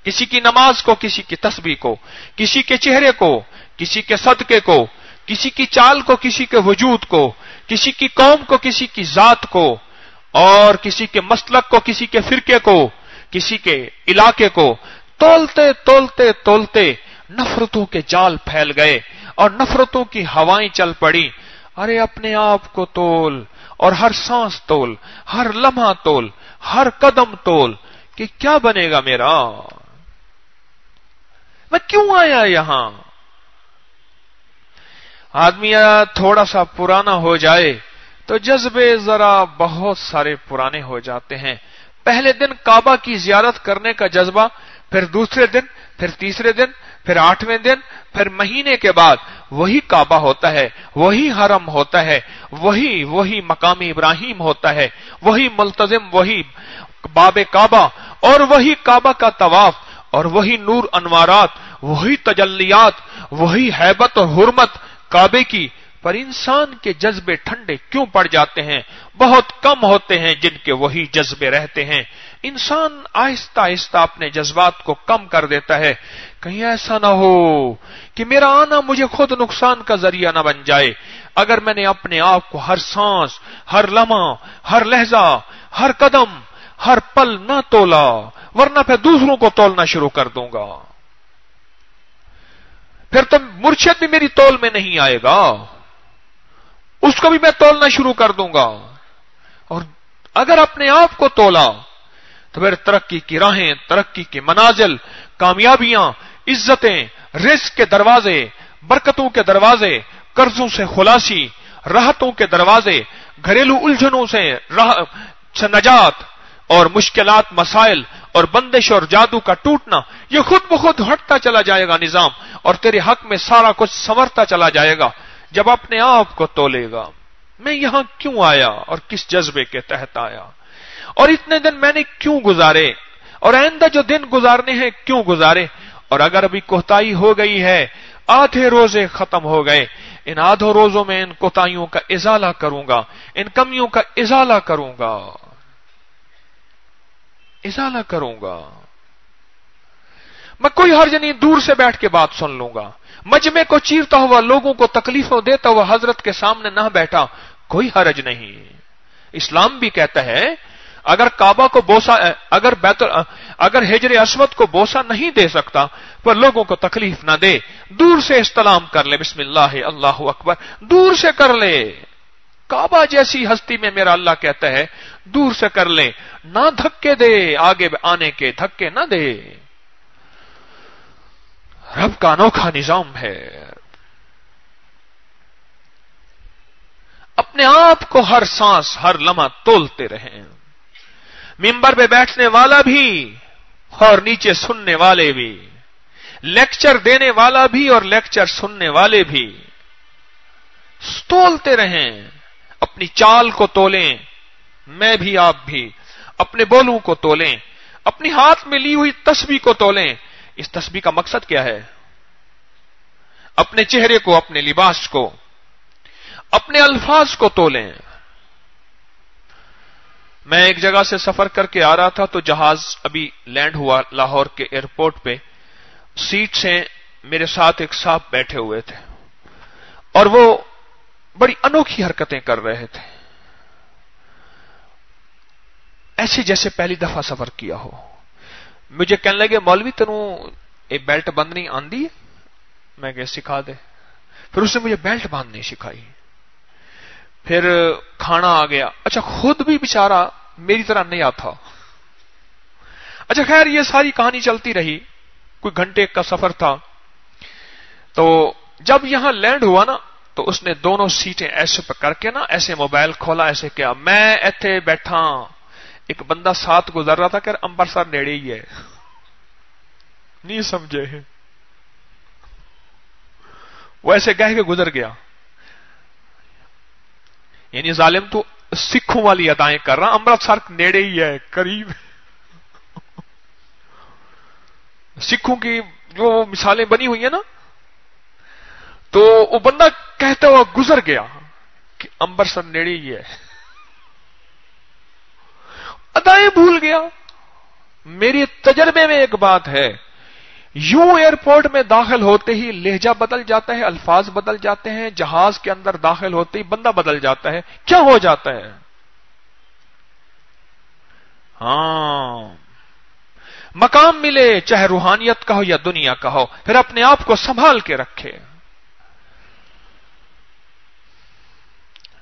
کسی کی نماز کو، کسی کی تسبیح کو، کسی کے چہرے کو، کسی کے صدقے کو، کسی کی چال کو، کسی کے وجود کو، کسی کی قوم کو، کسی کی ذات کو، اور کسی کے مسلک کو، کسی کے فرقے کو، کسی کے علاقے کو تولتے تولتے تولتے نفرتوں کے جال پھیل گئے اور نفرتوں کی ہوائیں چل پڑی. ارے اپنے آپ کو تول اور ہر سانس تول، ہر لمحہ تول، ہر قدم تول کہ کیا بنے گا میرا، میں کیوں آیا یہاں. آدمی تھوڑا سا پرانا ہو جائے تو جذبے ذرا بہت سارے پرانے ہو جاتے ہیں. پہلے دن کعبہ کی زیارت کرنے کا جذبہ، پھر دوسرے دن، پھر تیسرے دن، پھر 8ویں دن، پھر مہینے کے بعد وہی کعبہ ہوتا ہے، وہی حرم ہوتا ہے، وہی مقام ابراہیم ہوتا ہے، وہی ملتزم، وہی باب کعبہ اور وہی کعبہ کا طواف اور وہی نور انوارات، وہی تجلیات، وہی ہیبت اور حرمت کعبے کی. پر انسان کے جذبے ٹھنڈے کیوں پڑ جاتے ہیں؟ بہت کم ہوتے ہیں جن کے وہی جذبے رہتے ہیں. انسان آہستہ آہستہ اپنے جذبات کو کم کر دیتا ہے. کہیں ایسا نہ ہو کہ میرا آنا مجھے خود نقصان کا ذریعہ نہ بن جائے. اگر میں نے اپنے آپ کو ہر سانس، ہر لمحہ، ہر لہجہ، ہر قدم، ہر پل نہ تولا، ورنہ پھر دوسروں کو تولنا شروع کر دوں گا. پھر تو مرشد بھی میری تول میں نہیں آئے گا، اس کو بھی میں تولنا شروع کر دوں گا. اور اگر اپنے آپ کو تولا تو پھر ترقی کی راہیں، ترقی کی منازل، کامیابیاں، عزتیں، رزق کے دروازے، برکتوں کے دروازے، قرضوں سے خلاصی، راحتوں کے دروازے، گھریلو الجھنوں سے نجات اور مشکلات، مسائل اور بندش اور جادو کا ٹوٹنا، یہ خود بخود ہٹتا چلا جائے گا نظام، اور تیرے حق میں سارا کچھ سنورتا چلا جائے گا جب اپنے آپ کو تولے گا. میں یہاں کیوں آیا اور کس جذبے کے تحت آیا، اور اتنے دن میں نے کیوں گزارے، اور آئندہ جو دن گزارنے ہیں کیوں گزارے. اور اگر ابھی کوتاہی ہو گئی ہے، آدھے روزے ختم ہو گئے، ان آدھوں روزوں میں ان کوتاہیوں کا ازالہ کروں گا، ان کمیوں کا ازالہ کروں گا، ازالہ کروں گا. میں کوئی حرج نہیں، دور سے بیٹھ کے بات سن لوں گا. مجمع کو چیرتا ہوا، لوگوں کو تکلیفوں دیتا ہوا حضرت کے سامنے نہ بیٹھا، کوئی حرج نہیں. اسلام بھی کہتا ہے اگر کعبہ کو بوسہ، اگر حجر اسود کو بوسہ نہیں دے سکتا پر لوگوں کو تکلیف نہ دے، دور سے استلام کر لے، بسم اللہ اللہ اکبر، دور سے کر لے. کعبہ جیسی ہستی میں میرا اللہ کہتا ہے دور سے کر لے، نہ دھکے دے، آگے آنے کے دھکے نہ دے. رب کا انوکھا نظام ہے. اپنے آپ کو ہر سانس، ہر لمحہ تولتے رہیں. منبر پہ بیٹھنے والا بھی اور نیچے سننے والے بھی، لیکچر دینے والا بھی اور لیکچر سننے والے بھی تولتے رہیں. اپنی چال کو تولیں، میں بھی آپ بھی اپنے بولوں کو تولیں، اپنی ہاتھ میں لی ہوئی تسبیح کو تولیں. اس تسبیح کا مقصد کیا ہے؟ اپنے چہرے کو، اپنے لباس کو، اپنے الفاظ کو تولیں. میں ایک جگہ سے سفر کر کے آ رہا تھا تو جہاز ابھی لینڈ ہوا لاہور کے ایئرپورٹ پہ. سیٹ سے میرے ساتھ ایک صاحب بیٹھے ہوئے تھے اور وہ بڑی انوکھی حرکتیں کر رہے تھے، ایسے جیسے پہلی دفعہ سفر کیا ہو. مجھے کہنے لگے مولوی تنوں ایک بیلٹ بندنی آندی ہے؟ میں کہ سکھا دے. پھر اس نے مجھے بیلٹ باندھنی سکھائی. پھر کھانا آ گیا. اچھا خود بھی بیچارہ میری طرح نہیں آتا. اچھا خیر یہ ساری کہانی چلتی رہی. کوئی گھنٹے کا سفر تھا. تو جب یہاں لینڈ ہوا نا تو اس نے دونوں سیٹیں ایسے پکڑ کے نا ایسے موبائل کھولا، ایسے کیا. میں ایتھے بیٹھا، ایک بندہ ساتھ گزر رہا تھا کہ امبرسر نیڑے ہی ہے. نہیں سمجھے؟ وہ ایسے کہہ کے گزر گیا. یعنی ظالم تو سکھوں والی ادائیں کر رہا، امرتسر نیڑے ہی ہے، قریب. سکھوں کی جو مثالیں بنی ہوئی ہیں نا، تو وہ بندہ کہتا ہوا گزر گیا کہ امبرسر نیڑے ہی ہے، ادائیں بھول گیا. میرے تجربے میں ایک بات ہے، یوں ایئرپورٹ میں داخل ہوتے ہی لہجہ بدل جاتا ہے، الفاظ بدل جاتے ہیں. جہاز کے اندر داخل ہوتے ہی بندہ بدل جاتا ہے. کیا ہو جاتا ہے؟ ہاں، مقام ملے چاہے روحانیت کا ہو یا دنیا کا ہو، پھر اپنے آپ کو سنبھال کے رکھے.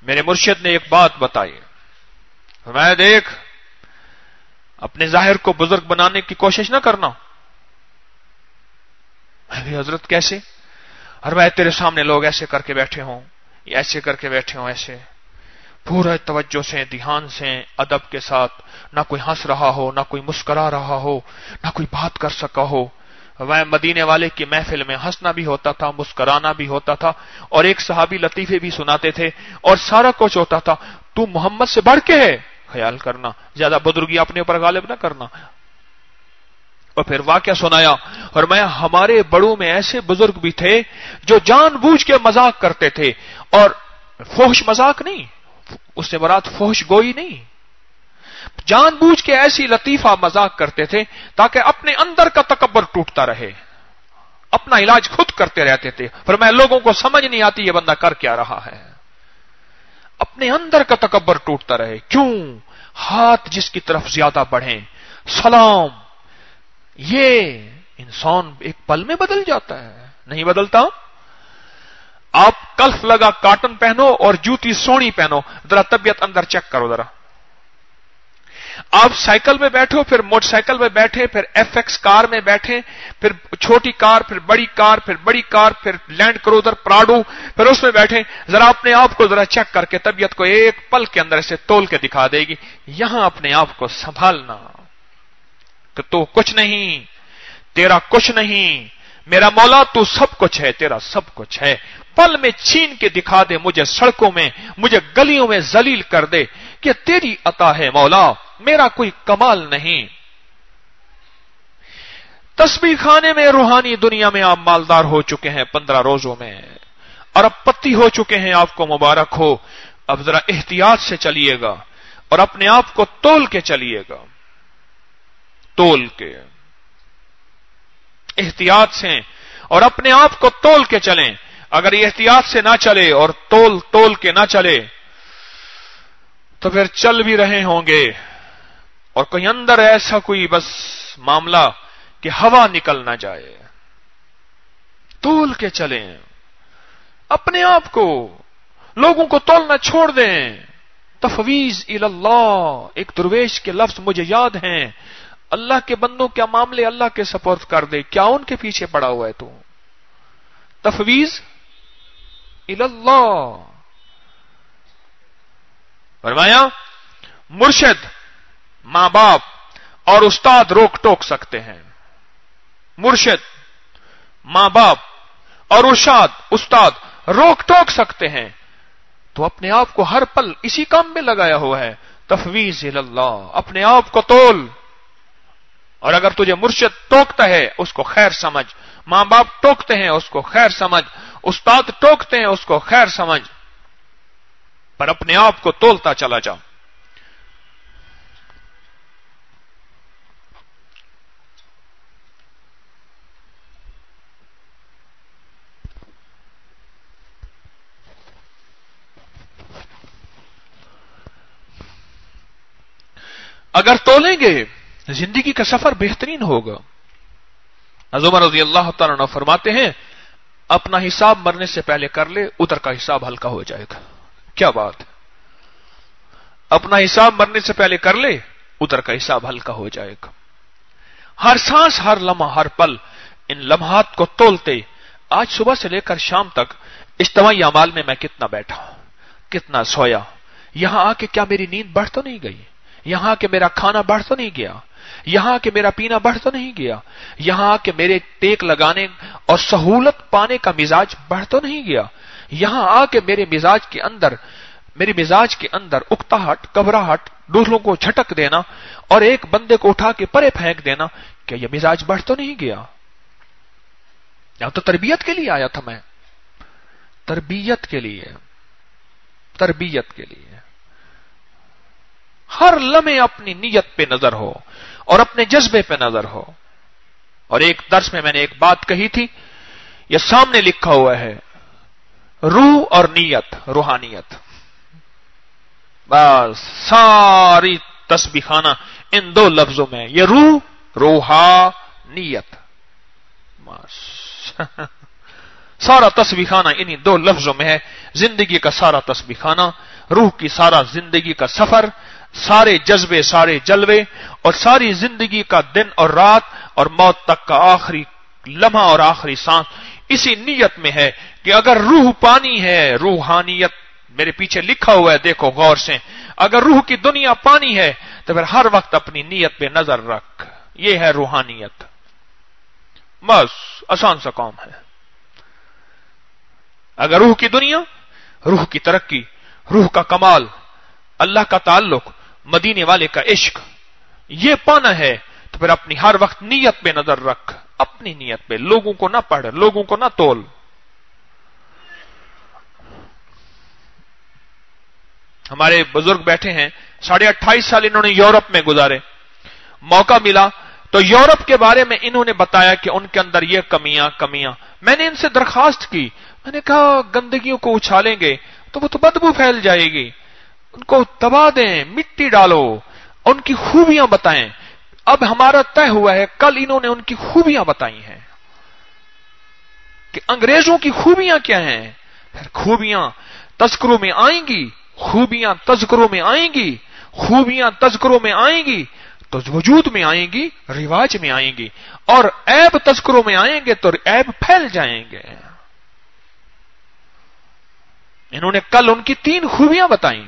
میرے مرشد نے ایک بات بتائی، میں دیکھ اپنے ظاہر کو بزرگ بنانے کی کوشش نہ کرنا. حضرت کیسے؟ اور میں تیرے سامنے لوگ ایسے کر کے بیٹھے ہوں، ایسے کر کے بیٹھے ہوں، ایسے پورا توجہ سے، دھیان سے، ادب کے ساتھ، نہ کوئی ہنس رہا ہو، نہ کوئی مسکرا رہا ہو، نہ کوئی بات کر سکا ہو. میں مدینے والے کی محفل میں ہنسنا بھی ہوتا تھا، مسکرانا بھی ہوتا تھا، اور ایک صحابی لطیفے بھی سناتے تھے، اور سارا کچھ ہوتا تھا. تو محمد سے بڑھ کے ہے، خیال کرنا، زیادہ بزرگی اپنے اوپر غالب نہ کرنا. اور پھر واقعہ سنایا، اور میں ہمارے بڑوں میں ایسے بزرگ بھی تھے جو جان بوجھ کے مذاق کرتے تھے، اور فحش مذاق نہیں، اس سے مراد فحش گوئی نہیں، جان بوجھ کے ایسی لطیفہ مذاق کرتے تھے تاکہ اپنے اندر کا تکبر ٹوٹتا رہے. اپنا علاج خود کرتے رہتے تھے. پھر میں لوگوں کو سمجھ نہیں آتی یہ بندہ کر کیا رہا ہے. اپنے اندر کا تکبر ٹوٹتا رہے. کیوں؟ ہاتھ جس کی طرف زیادہ بڑھیں، سلام، یہ انسان ایک پل میں بدل جاتا ہے. نہیں بدلتا؟ آپ کلف لگا کاٹن پہنو اور جوتی سونی پہنو، ذرا طبیعت اندر چیک کرو ذرا. آپ سائیکل میں بیٹھو، پھر موٹر سائیکل میں بیٹھے، پھر ایف ایکس کار میں بیٹھے، پھر چھوٹی کار، پھر بڑی کار، پھر بڑی کار، پھر لینڈ کروزر، پراڈو، پھر اس میں بیٹھے. ذرا اپنے آپ کو ذرا چیک کر کے طبیعت کو ایک پل کے اندر سے تول کے دکھا دے گی. یہاں اپنے آپ کو سنبھالنا کہ تو کچھ نہیں، تیرا کچھ نہیں، میرا مولا تو سب کچھ ہے، تیرا سب کچھ ہے. پل میں چھین کے دکھا دے مجھے، سڑکوں میں، مجھے گلیوں میں ذلیل کر دے کہ تیری عطا ہے مولا، میرا کوئی کمال نہیں. تسبیح خانے میں روحانی دنیا میں آپ مالدار ہو چکے ہیں 15 روزوں میں، اور اب پتی ہو چکے ہیں، آپ کو مبارک ہو. اب ذرا احتیاط سے چلیے گا اور اپنے آپ کو تول کے چلیے گا، تول کے، احتیاط سے، اور اپنے آپ کو تول کے چلیں. اگر یہ احتیاط سے نہ چلے اور تول کے نہ چلے تو پھر چل بھی رہے ہوں گے اور کہیں اندر ایسا کوئی بس معاملہ کہ ہوا نکل نہ جائے. تول کے چلیں اپنے آپ کو، لوگوں کو تولنا چھوڑ دیں. تفویض اللہ، ایک درویش کے لفظ مجھے یاد ہیں، اللہ کے بندوں کیا معاملے اللہ کے سپرد کر دے، کیا ان کے پیچھے پڑا ہوا ہے تو. تفویض اللہ. فرمایا مرشد، ماں باپ اور استاد روک ٹوک سکتے ہیں. مرشد، ماں باپ اور استاد روک ٹوک سکتے ہیں، تو اپنے آپ کو ہر پل اسی کام میں لگایا ہوا ہے. تفویض اللہ، اپنے آپ کو تول. اور اگر تجھے مرشد ٹوکتا ہے اس کو خیر سمجھ، ماں باپ ٹوکتے ہیں اس کو خیر سمجھ، استاد ٹوکتے ہیں اس کو خیر سمجھ، پر اپنے آپ کو تولتا چلا جا۔ اگر تولیں گے زندگی کا سفر بہترین ہوگا۔ عمر رضی اللہ تعالیٰ عنہ فرماتے ہیں اپنا حساب مرنے سے پہلے کر لے، ادھر کا حساب ہلکا ہو جائے گا۔ کیا بات ہے، اپنا حساب مرنے سے پہلے کر لے، ادھر کا حساب ہلکا ہو جائے گا۔ ہر سانس، ہر لمحہ، ہر پل ان لمحات کو تولتے، آج صبح سے لے کر شام تک اجتماعی اعمال میں میں کتنا بیٹھا، کتنا سویا، یہاں آ کے کیا میری نیند بڑھ تو نہیں گئی، یہاں کہ میرا کھانا بڑھ تو نہیں گیا، یہاں کہ میرا پینا بڑھ تو نہیں گیا، یہاں کہ میرے ٹیک لگانے اور سہولت پانے کا مزاج بڑھ تو نہیں گیا، یہاں آ کے میرے مزاج کے اندر اکتاہٹ، گھبراہٹ، دوسروں کو جھٹک دینا اور ایک بندے کو اٹھا کے پرے پھینک دینا، کیا یہ مزاج بڑھ تو نہیں گیا؟ یا تو تربیت کے لیے آیا تھا میں، تربیت کے لیے، ہر لمحے اپنی نیت پہ نظر ہو اور اپنے جذبے پہ نظر ہو۔ اور ایک درس میں نے ایک بات کہی تھی، یہ سامنے لکھا ہوا ہے، روح اور نیت، روحانیت، بس ساری تسبیح خانہ ان دو لفظوں میں، یہ روح، روحانیت، بس سارا تسبیح خانہ انہی دو لفظوں میں ہے۔ زندگی کا سارا تسبیح خانہ، روح کی سارا زندگی کا سفر، سارے جذبے، سارے جلوے اور ساری زندگی کا دن اور رات اور موت تک کا آخری لمحہ اور آخری سانس اسی نیت میں ہے کہ اگر روح پانی ہے، روحانیت میرے پیچھے لکھا ہوا ہے، دیکھو غور سے، اگر روح کی دنیا پانی ہے تو پھر ہر وقت اپنی نیت پہ نظر رکھ، یہ ہے روحانیت۔ بس آسان سا کام ہے۔ اگر روح کی دنیا، روح کی ترقی، روح کا کمال، اللہ کا تعلق، مدینے والے کا عشق یہ پانا ہے تو پھر اپنی ہر وقت نیت پہ نظر رکھ، اپنی نیت پہ، لوگوں کو نہ پڑھ، لوگوں کو نہ تول۔ ہمارے بزرگ بیٹھے ہیں، 28.5 سال انہوں نے یورپ میں گزارے، موقع ملا تو یورپ کے بارے میں انہوں نے بتایا کہ ان کے اندر یہ کمیاں۔ میں نے ان سے درخواست کی، میں نے کہا گندگیوں کو اچھالیں گے تو وہ تو بدبو پھیل جائے گی، ان کو دبا دیں، مٹی ڈالو، ان کی خوبیاں بتائیں۔ اب ہمارا طے ہوا ہے، کل انہوں نے ان کی خوبیاں بتائی ہیں کہ انگریزوں کی خوبیاں کیا ہیں، پھر خوبیاں تذکروں میں آئیں گی، خوبیاں تذکروں میں آئیں گی، خوبیاں تذکروں میں آئیں گی تو وجود میں آئیں گی، رواج میں آئیں گی، اور عیب تذکروں میں آئیں گے تو عیب پھیل جائیں گے۔ انہوں نے کل ان کی 3 خوبیاں بتائیں،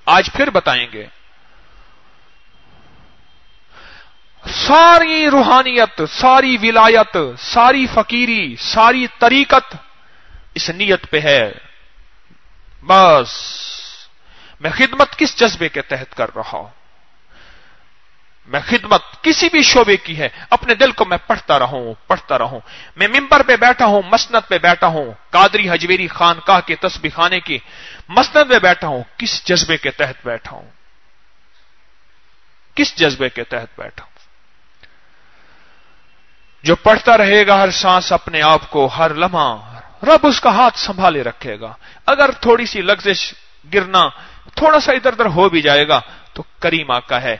آج پھر بتائیں گے۔ ساری روحانیت، ساری ولایت، ساری فقیری، ساری طریقت اس نیت پہ ہے۔ بس میں خدمت کس جذبے کے تحت کر رہا ہوں، میں خدمت کسی بھی شعبے کی ہے، اپنے دل کو میں پڑھتا رہوں۔ میں منبر پہ بیٹھا ہوں، مسند پہ بیٹھا ہوں، قادری حجویری خانقاہ کے تسبیح خانے کی مسند پہ بیٹھا ہوں، کس جذبے کے تحت بیٹھا ہوں، کس جذبے کے تحت بیٹھا ہوں؟ جو پڑھتا رہے گا ہر سانس اپنے آپ کو، ہر لمحہ رب اس کا ہاتھ سنبھالے رکھے گا۔ اگر تھوڑی سی لغزش، گرنا، تھوڑا سا ادھر ادھر ہو بھی جائے گا تو کریم آقا ہے،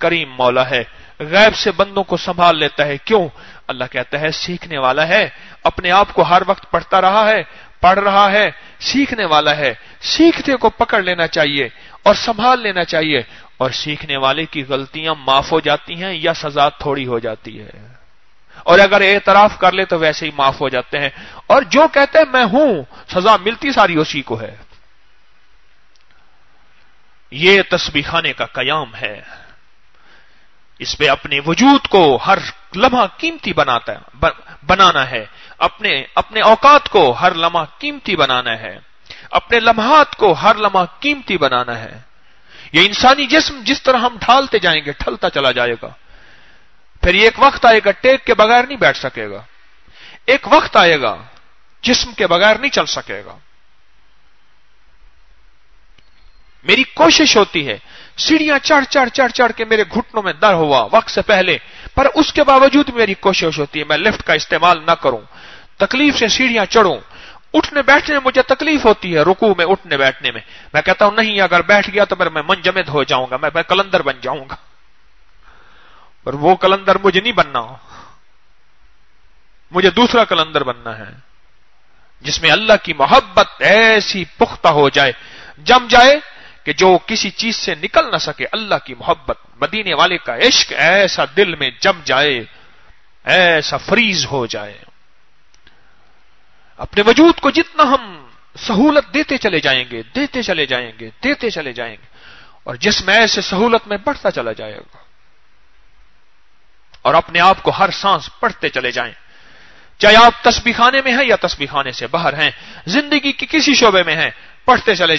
کریم مولا ہے، غیب سے بندوں کو سنبھال لیتا ہے۔ کیوں؟ اللہ کہتا ہے سیکھنے والا ہے، اپنے آپ کو ہر وقت پڑھتا رہا ہے، پڑھ رہا ہے، سیکھنے والا ہے، سیکھتے کو پکڑ لینا چاہیے اور سنبھال لینا چاہیے، اور سیکھنے والے کی غلطیاں معاف ہو جاتی ہیں یا سزا تھوڑی ہو جاتی ہے، اور اگر اعتراف کر لے تو ویسے ہی معاف ہو جاتے ہیں، اور جو کہتے ہیں میں ہوں، سزا ملتی ساری اسی کو ہے۔ یہ تسبیح خانے کا قیام ہے، اس پہ اپنے وجود کو ہر لمحہ قیمتی بنانا ہے، اپنے اوقات کو ہر لمحہ قیمتی بنانا ہے، اپنے لمحات کو ہر لمحہ قیمتی بنانا ہے۔ یہ انسانی جسم جس طرح ہم ڈھالتے جائیں گے ڈھلتا چلا جائے گا، پھر ایک وقت آئے گا ٹیک کے بغیر نہیں بیٹھ سکے گا، ایک وقت آئے گا جسم کے بغیر نہیں چل سکے گا۔ میری کوشش ہوتی ہے، سیڑھیاں چڑھ کے میرے گھٹنوں میں درد ہوا وقت سے پہلے، پر اس کے باوجود میری کوشش ہوتی ہے میں لفٹ کا استعمال نہ کروں، تکلیف سے سیڑھیاں چڑھوں۔ اٹھنے بیٹھنے میں مجھے تکلیف ہوتی ہے، رکوع میں اٹھنے بیٹھنے میں کہتا ہوں نہیں، اگر بیٹھ گیا تو میں منجمد ہو جاؤں گا، میں کلندر بن جاؤں گا، پر وہ کلندر مجھے نہیں بننا، مجھے دوسرا کلندر بننا ہے جس میں اللہ کی محبت ایسی پختہ ہو جائے، جم جائے کہ جو کسی چیز سے نکل نہ سکے۔ اللہ کی محبت، مدینے والے کا عشق ایسا دل میں جم جائے، ایسا فریز ہو جائے۔ اپنے وجود کو جتنا ہم سہولت دیتے چلے جائیں گے اور جسم ایسے سہولت میں بڑھتا چلا جائے گا، اور اپنے آپ کو ہر سانس پڑھتے چلے جائیں، چاہے آپ تسبیح خانے میں ہیں یا تسبیح خانے سے باہر ہیں، زندگی کی کسی شعبے میں ہیں، پڑھتے چلے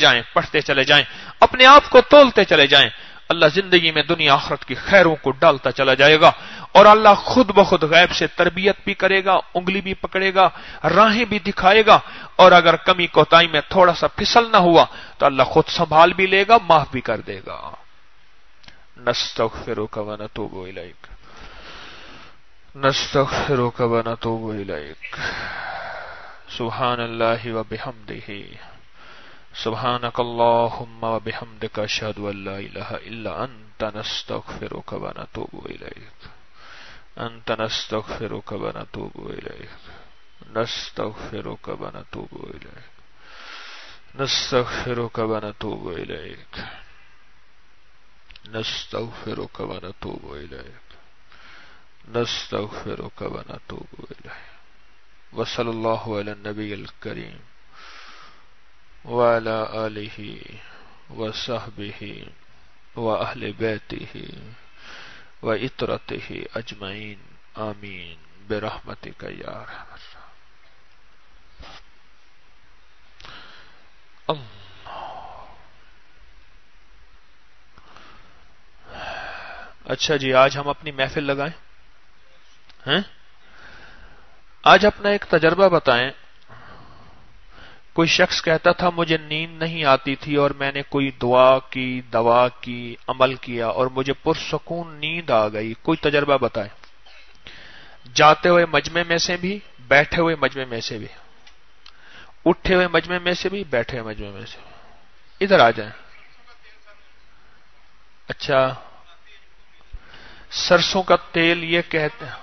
جائیں، اپنے آپ کو تولتے چلے جائیں۔ اللہ زندگی میں دنیا آخرت کی خیروں کو ڈالتا چلا جائے گا، اور اللہ خود بخود غیب سے تربیت بھی کرے گا، انگلی بھی پکڑے گا، راہیں بھی دکھائے گا، اور اگر کمی کوتاہی میں تھوڑا سا پھسلنا ہوا تو اللہ خود سنبھال بھی لے گا، معاف بھی کر دے گا۔ نستغفرک ونتوب الیک، نستغفرک ونتوب الیک، سبحان اللہ وبحمدہ، سبحانک اللہم وبحمدک، اشہد ان لا الہ الا انت، نستغفرک ونتوب الیک، انت نستغفرک ونتوب الیک، نستغفرک ونتوب الیک، نستغفرک ونتوب الیک، نستغفرک ونتوب الیک، نستغفرک ونتوب الیک، وصلی اللہ علی النبی الکریم وعلی آلہ وصحبہ وأہل بیتہ وعطرتہ اجمعین، آمین برحمتک یا ارحم الراحمین۔ اچھا جی، آج ہم اپنی محفل لگائیں ہیں؟ آج اپنا ایک تجربہ بتائیں۔ کوئی شخص کہتا تھا مجھے نیند نہیں آتی تھی اور میں نے کوئی دعا کی، دوا کی، عمل کیا اور مجھے پرسکون نیند آ گئی۔ کوئی تجربہ بتائیں، جاتے ہوئے مجمع میں سے بھی، بیٹھے ہوئے مجمع میں سے بھی، اٹھے ہوئے مجمع میں سے بھی، بیٹھے ہوئے مجمع میں سے بھی۔ ادھر آ جائیں۔ اچھا، سرسوں کا تیل یہ کہتے ہیں،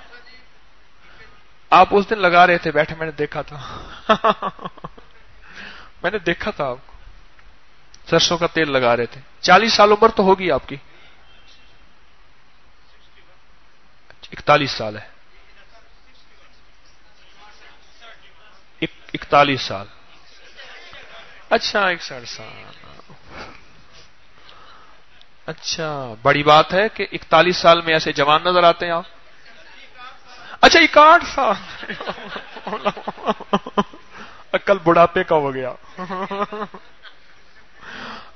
آپ اس دن لگا رہے تھے بیٹھے، میں نے دیکھا تھا میں نے دیکھا تھا آپ کو سرسوں کا تیل لگا رہے تھے۔ 40 سال عمر تو ہوگی آپ کی؟ 41 سال ہے، 41 سال، اچھا 61 سال، اچھا بڑی بات ہے کہ 41 سال میں ایسے جوان نظر آتے ہیں آپ۔ اچھا 61 سال عقل بڑھاپے کا ہو گیا۔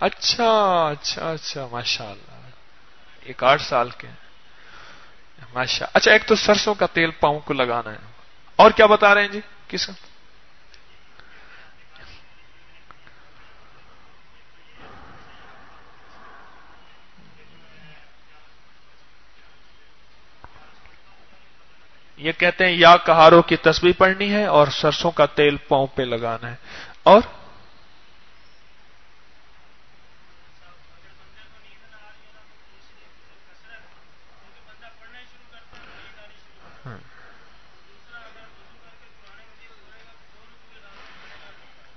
اچھا اچھا اچھا، ماشاء اللہ 61 سال کے، ماشاء۔ اچھا، ایک تو سرسوں کا تیل پاؤں کو لگانا ہے، اور کیا بتا رہے ہیں جی؟ کس کا؟ یہ کہتے ہیں یا کہاروں کی تسبیح پڑھنی ہے اور سرسوں کا تیل پاؤں پہ لگانا ہے، اور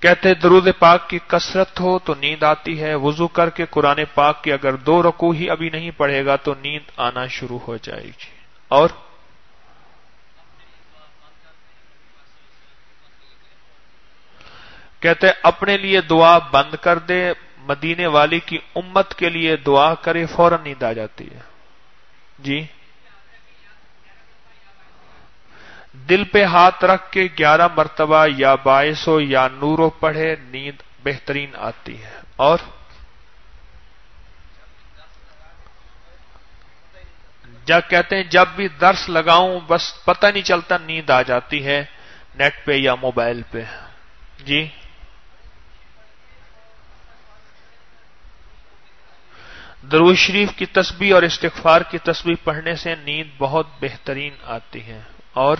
کہتے درود پاک کی کثرت ہو تو نیند آتی ہے، وضو کر کے قرآن پاک کی اگر 2 رکوع ہی ابھی نہیں پڑھے گا تو نیند آنا شروع ہو جائے گی، اور کہتے اپنے لیے دعا بند کر دے، مدینے والی کی امت کے لیے دعا کرے، فوراً نیند آ جاتی ہے۔ جی، دل پہ ہاتھ رکھ کے 11 مرتبہ یا باعث ہو یا نورو پڑھے، نیند بہترین آتی ہے، اور کہتے ہیں جب بھی درس لگاؤں بس پتہ نہیں چلتا نیند آ جاتی ہے نیٹ پہ یا موبائل پہ. جی درود شریف کی تسبیح اور استغفار کی تسبیح پڑھنے سے نیند بہت بہترین آتی ہے، اور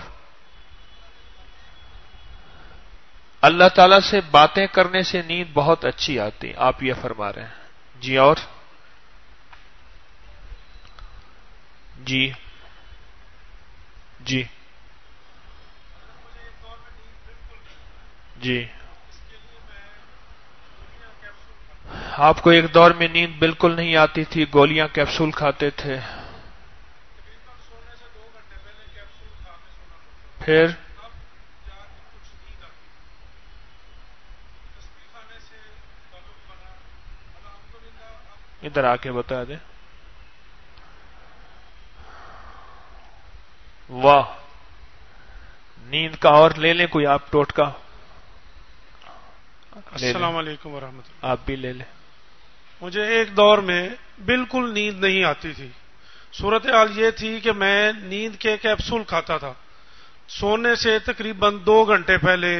اللہ تعالی سے باتیں کرنے سے نیند بہت اچھی آتی، آپ یہ فرما رہے ہیں. جی اور جی جی جی آپ کو ایک دور میں نیند بالکل نہیں آتی تھی، گولیاں کیپسول کھاتے تھے، پھر ادھر آ کے بتا دیں. واہ، نیند کا اور لے لیں کوئی آپ ٹوٹکا. السلام علیکم ورحمۃ اللہ. آپ بھی لے لیں. مجھے ایک دور میں بالکل نیند نہیں آتی تھی. صورتحال یہ تھی کہ میں نیند کے کیپسول کھاتا تھا. سونے سے تقریباً 2 گھنٹے پہلے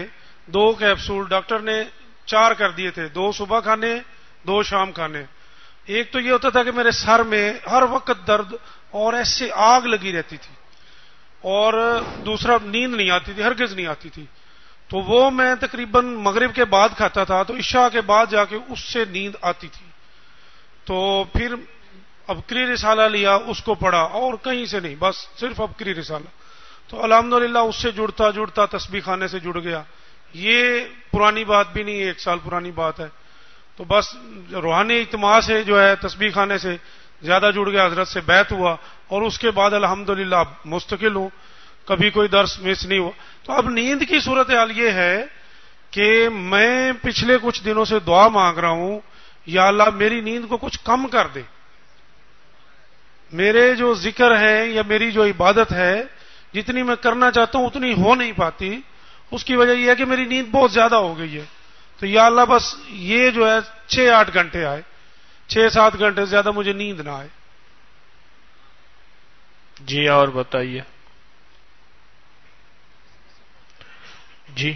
2 کیپسول ڈاکٹر نے 4 کر دیے تھے، 2 صبح کھانے 2 شام کھانے. ایک تو یہ ہوتا تھا کہ میرے سر میں ہر وقت درد اور ایسے آگ لگی رہتی تھی، اور دوسرا نیند نہیں آتی تھی، ہرگز نہیں آتی تھی. تو وہ میں تقریباً مغرب کے بعد کھاتا تھا، تو عشاء کے بعد جا کے اس سے نیند آتی تھی. تو پھر ابکری رسالہ لیا، اس کو پڑھا، اور کہیں سے نہیں، بس صرف ابکری رسالہ. تو الحمدللہ اس سے جڑتا جڑتا تسبیح خانے سے جڑ گیا. یہ پرانی بات بھی نہیں، 1 سال پرانی بات ہے. تو بس روحانی اجتماع سے جو ہے تسبیح خانے سے زیادہ جڑ گیا، حضرت سے بیعت ہوا، اور اس کے بعد الحمدللہ اب مستقل ہوں، کبھی کوئی درس مس نہیں ہوا. تو اب نیند کی صورتحال یہ ہے کہ میں پچھلے کچھ دنوں سے دعا مانگ رہا ہوں، یا اللہ میری نیند کو کچھ کم کر دے. میرے جو ذکر ہے یا میری جو عبادت ہے جتنی میں کرنا چاہتا ہوں اتنی ہو نہیں پاتی. اس کی وجہ یہ ہے کہ میری نیند بہت زیادہ ہو گئی ہے. تو یا اللہ بس یہ جو ہے 6-8 گھنٹے آئے، 6-7 گھنٹے سے زیادہ مجھے نیند نہ آئے. جی اور بتائیے. جی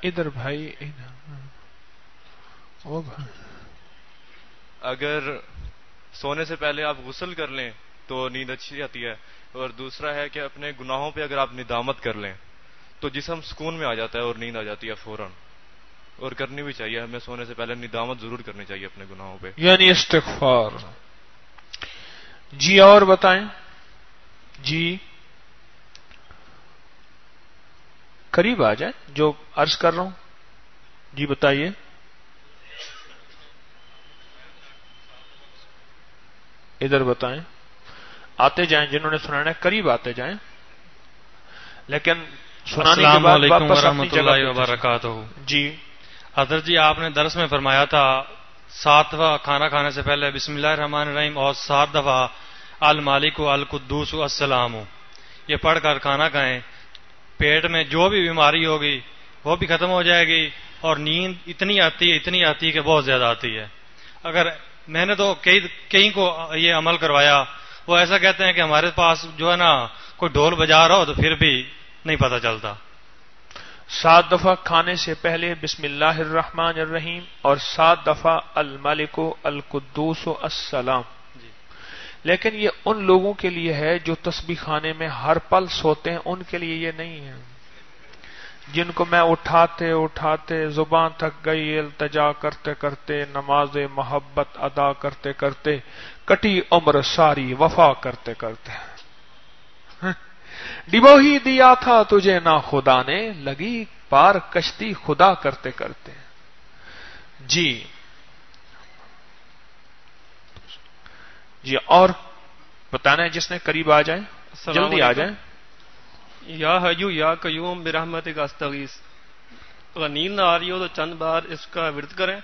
ادھر بھائی اگر سونے سے پہلے آپ غسل کر لیں تو نیند اچھی آتی ہے، اور دوسرا ہے کہ اپنے گناہوں پہ اگر آپ ندامت کر لیں تو جسم سکون میں آ جاتا ہے اور نیند آ جاتی ہے فوراً. اور کرنی بھی چاہیے، ہمیں سونے سے پہلے ندامت ضرور کرنی چاہیے اپنے گناہوں پہ، یعنی استغفار. جی اور بتائیں. جی قریب آ جائیں جو عرض کر رہا ہوں. جی بتائیے. ادھر بتائیں، آتے جائیں، جنہوں نے سنانا ہے قریب آتے جائیں، لیکن سنانے کے بعد علیکم واپس ورحمۃ اپنی جگہ اللہ پہ وبرکاتہ. جی حضرت جی آپ نے درس میں فرمایا تھا 7 دفعہ کھانا کھانے سے پہلے بسم اللہ الرحمن الرحیم اور 7 دفعہ المالک القدوس السلام. یہ پڑھ کر کھانا کھائیں، پیٹ میں جو بھی بیماری ہوگی وہ بھی ختم ہو جائے گی، اور نیند اتنی آتی ہے کہ بہت زیادہ آتی ہے. اگر میں نے تو کئی کو یہ عمل کروایا، وہ ایسا کہتے ہیں کہ ہمارے پاس جو ہے نا کوئی ڈھول بجا رہا ہو تو پھر بھی نہیں پتہ چلتا. 7 دفعہ کھانے سے پہلے بسم اللہ الرحمن الرحیم اور 7 دفعہ الملک القدوس السلام. لیکن یہ ان لوگوں کے لیے ہے جو تسبیح خانے میں ہر پل سوتے ہیں، ان کے لیے یہ نہیں ہے. جن کو میں اٹھاتے اٹھاتے زبان تک گئی، التجا کرتے کرتے نماز محبت ادا کرتے کرتے کٹی عمر ساری وفا کرتے کرتے ڈبو ہی دیا تھا تجھے نہ خدا نے، لگی پار کشتی خدا کرتے کرتے. جی جی اور بتانا ہے جس نے قریب آ جائیں، جلدی آ جائیں. یا حیو یا قیوم برحمتک استغیث. اگر نیند نہ آ رہی ہو تو چند بار اس کا ورد کریں،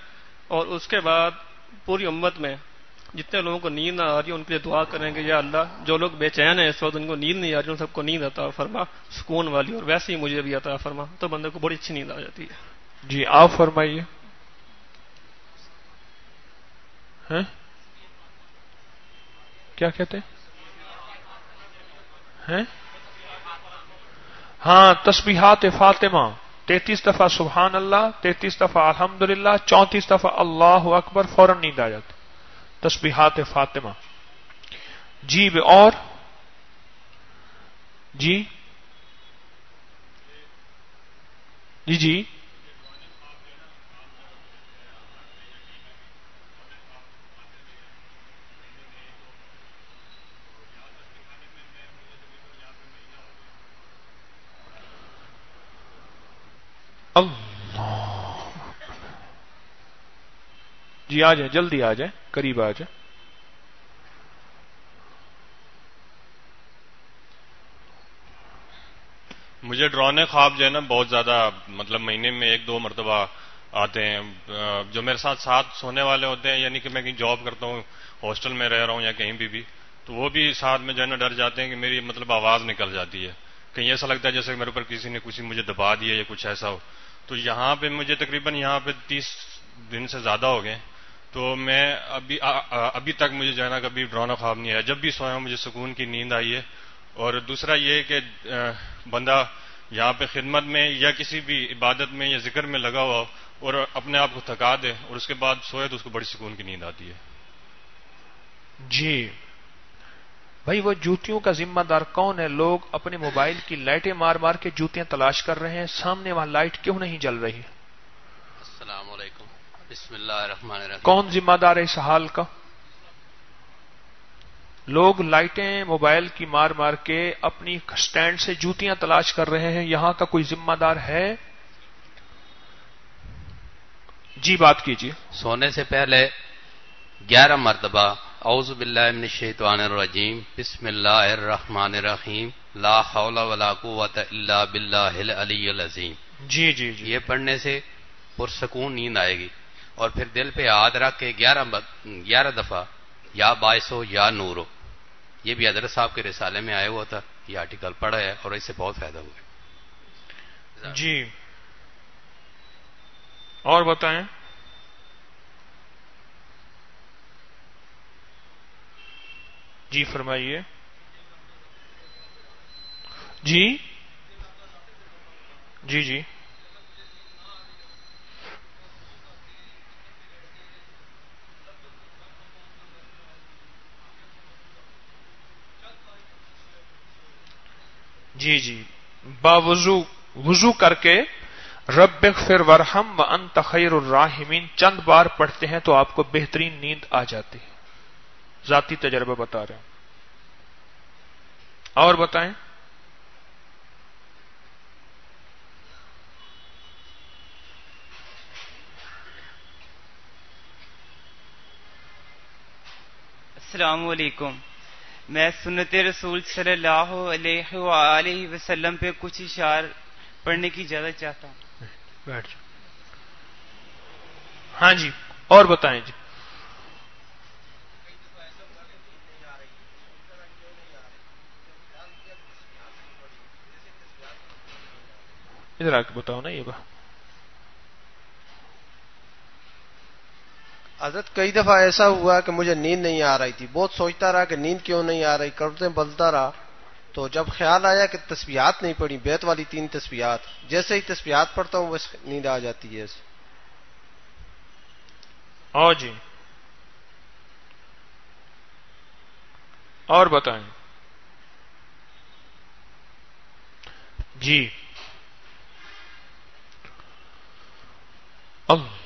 اور اس کے بعد پوری امت میں جتنے لوگوں کو نیند نہ آ رہی ہے ان کے لیے دعا کریں کہ یا اللہ جو لوگ بے چین ہیں اس وقت ان کو نیند نہیں آ رہی، ان سب کو نیند عطا فرما، سکون والی، اور ویسے ہی مجھے بھی عطا فرما. تو بندے کو بڑی اچھی نیند آ جاتی ہے. جی آپ فرمائیے. ہیں کیا کہتے ہیں؟ ہاں تسبیحات فاطمہ 33 دفعہ سبحان اللہ، 33 دفعہ الحمدللہ، 34 دفعہ اللہ اکبر، فوراً نیند آ جاتی. تسبیحات فاطمہ. جی اور جی جی جی اللہ. جی آ جائیں، جلدی آ جائیں، قریب آ جائیں. مجھے ڈرانے خواب جو ہے نا بہت زیادہ مطلب مہینے میں 1-2 مرتبہ آتے ہیں. جو میرے ساتھ سونے والے ہوتے ہیں، یعنی کہ میں کہیں جاب کرتا ہوں، ہاسٹل میں رہ رہا ہوں یا کہیں بھی تو وہ بھی ساتھ میں جو ہے نا ڈر جاتے ہیں کہ میری مطلب آواز نکل جاتی ہے. کہیں ایسا لگتا ہے جیسے میرے اوپر کسی نے مجھے دبا دیا یا کچھ ایسا ہو. تو یہاں پہ مجھے تقریباً یہاں پہ 30 دن سے زیادہ ہو گئے. تو میں ابھی تک مجھے جو ہے نا کبھی ڈرانا خواب نہیں آیا. جب بھی سویا مجھے سکون کی نیند آئی ہے. اور دوسرا یہ کہ بندہ یہاں پہ خدمت میں یا کسی بھی عبادت میں یا ذکر میں لگا ہوا اور اپنے آپ کو تھکا دے اور اس کے بعد سوئے تو اس کو بڑی سکون کی نیند آتی ہے. جی بھائی، وہ جوتیوں کا ذمہ دار کون ہے؟ لوگ اپنے موبائل کی لائٹیں مار مار کے جوتیاں تلاش کر رہے ہیں، سامنے وہاں لائٹ کیوں نہیں جل رہی؟ السلام علیکم. بسم اللہ الرحمن الرحیم. کون ذمہ دار ہے اس حال کا؟ لوگ لائٹیں موبائل کی مار مار کے اپنی سٹینڈ سے جوتیاں تلاش کر رہے ہیں، یہاں کا کوئی ذمہ دار ہے؟ جی بات کیجیے. سونے سے پہلے 11 مرتبہ اعوذ باللہ من الشیطان الرجیم بسم اللہ الرحمن الرحیم لا حول ولا قوت الا باللہ العلی العظیم. جی جی جی یہ پڑھنے سے پرسکون نیند آئے گی. اور پھر دل پہ ہاتھ رکھ کے 11 دفعہ یا باعث ہو یا نور ہو. یہ بھی حضرت صاحب کے رسالے میں آیا ہوا تھا، یہ آرٹیکل پڑھا ہے اور اس سے بہت فائدہ ہوا ہے. جی اور بتائیں. جی فرمائیے. جی جی جی جی جی وضو کر کے رب اغفر ورحم وانت خیر الراحمین چند بار پڑھتے ہیں تو آپ کو بہترین نیند آ جاتی ہے. ذاتی تجربہ بتا رہے ہیں. اور بتائیں. السلام علیکم. میں سنت رسول صلی اللہ علیہ وآلہ وسلم پہ کچھ اشعار پڑھنے کی اجازت چاہتا ہوں. بیٹھ جاؤ. ہاں جی اور بتائیں. جی ادھر آ کے بتاؤ نا یہ بات. حضرت کئی دفعہ ایسا ہوا کہ مجھے نیند نہیں آ رہی تھی، بہت سوچتا رہا کہ نیند کیوں نہیں آ رہی، کرتے بدلتا رہا. تو جب خیال آیا کہ تسبیحات نہیں پڑھی، بیت والی 3 تسبیحات، جیسے ہی تسبیحات پڑھتا ہوں بس نیند آ جاتی ہے. اور جی اور بتائیں. جی اللہ.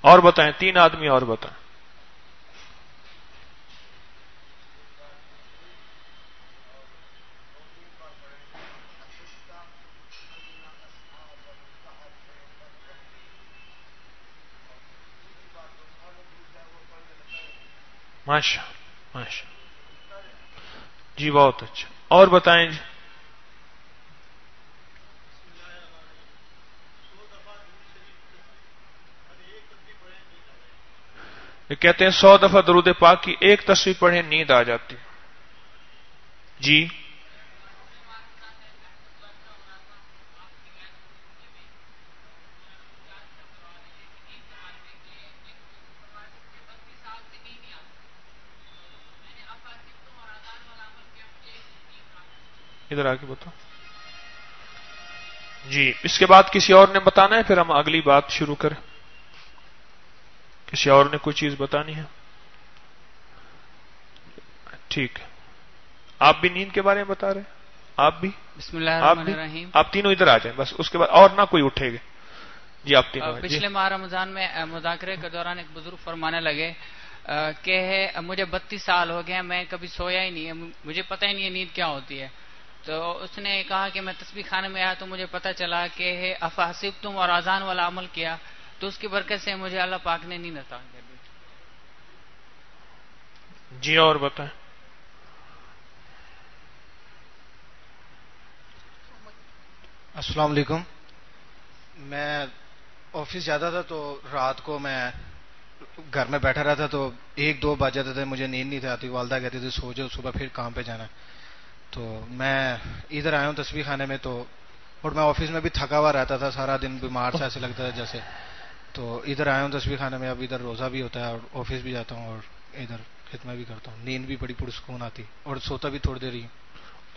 اور بتائیں. 3 آدمی اور بتائیں. ماشاء ماشاء جی بہت اچھا. اور بتائیں. جی یہ کہتے ہیں 100 دفعہ درود پاک کی ایک تصویر پڑھیں نیند آ جاتی. جی ادھر آ کے بتاؤ جی. اس کے بعد کسی اور نے بتانا ہے، پھر ہم اگلی بات شروع کریں. کسی اور نے کوئی چیز بتانی ہے؟ ٹھیک ہے. آپ بھی نیند کے بارے میں بتا رہے ہیں؟ آپ بھی؟ بسم اللہ الرحمن الرحیم. آپ تینوں ادھر آ جائیں بس، اس کے بعد اور نہ کوئی اٹھے گا. جی آپ تینوں. پچھلے ماہ رمضان میں مذاکرے کے دوران ایک بزرگ فرمانے لگے کہ مجھے 32 سال ہو گئے، میں کبھی سویا ہی نہیں ہے، مجھے پتہ ہی نہیں ہے نیند کیا ہوتی ہے. تو اس نے کہا کہ میں تسبیح خانے میں آیا تو مجھے پتہ چلا کہ افحسبتم اور اذان والا عمل کیا، تو اس کی برکت سے مجھے اللہ پاک نے نیند عطا کر دی. جی اور بتائیں. السلام علیکم. میں آفس جاتا تھا تو رات کو میں گھر میں بیٹھا رہتا تو 1-2 بج جاتے تھے، مجھے نیند نہیں آتی. والدہ کہتی تھی سو جاؤ، صبح پھر کام پہ جانا. تو میں ادھر آیا ہوں تسبیح خانے میں، تو اور میں آفس میں بھی تھکا ہوا رہتا تھا، سارا دن بیمار سے ایسے لگتا تھا جیسے. تو ادھر آیا ہوں تسبیح خانے میں. اب ادھر روزہ بھی ہوتا ہے اور آفس بھی جاتا ہوں اور ادھر خدمت بھی کرتا ہوں. نیند بھی بڑی پرسکون آتی اور سوتا بھی تھوڑی دیر ہی،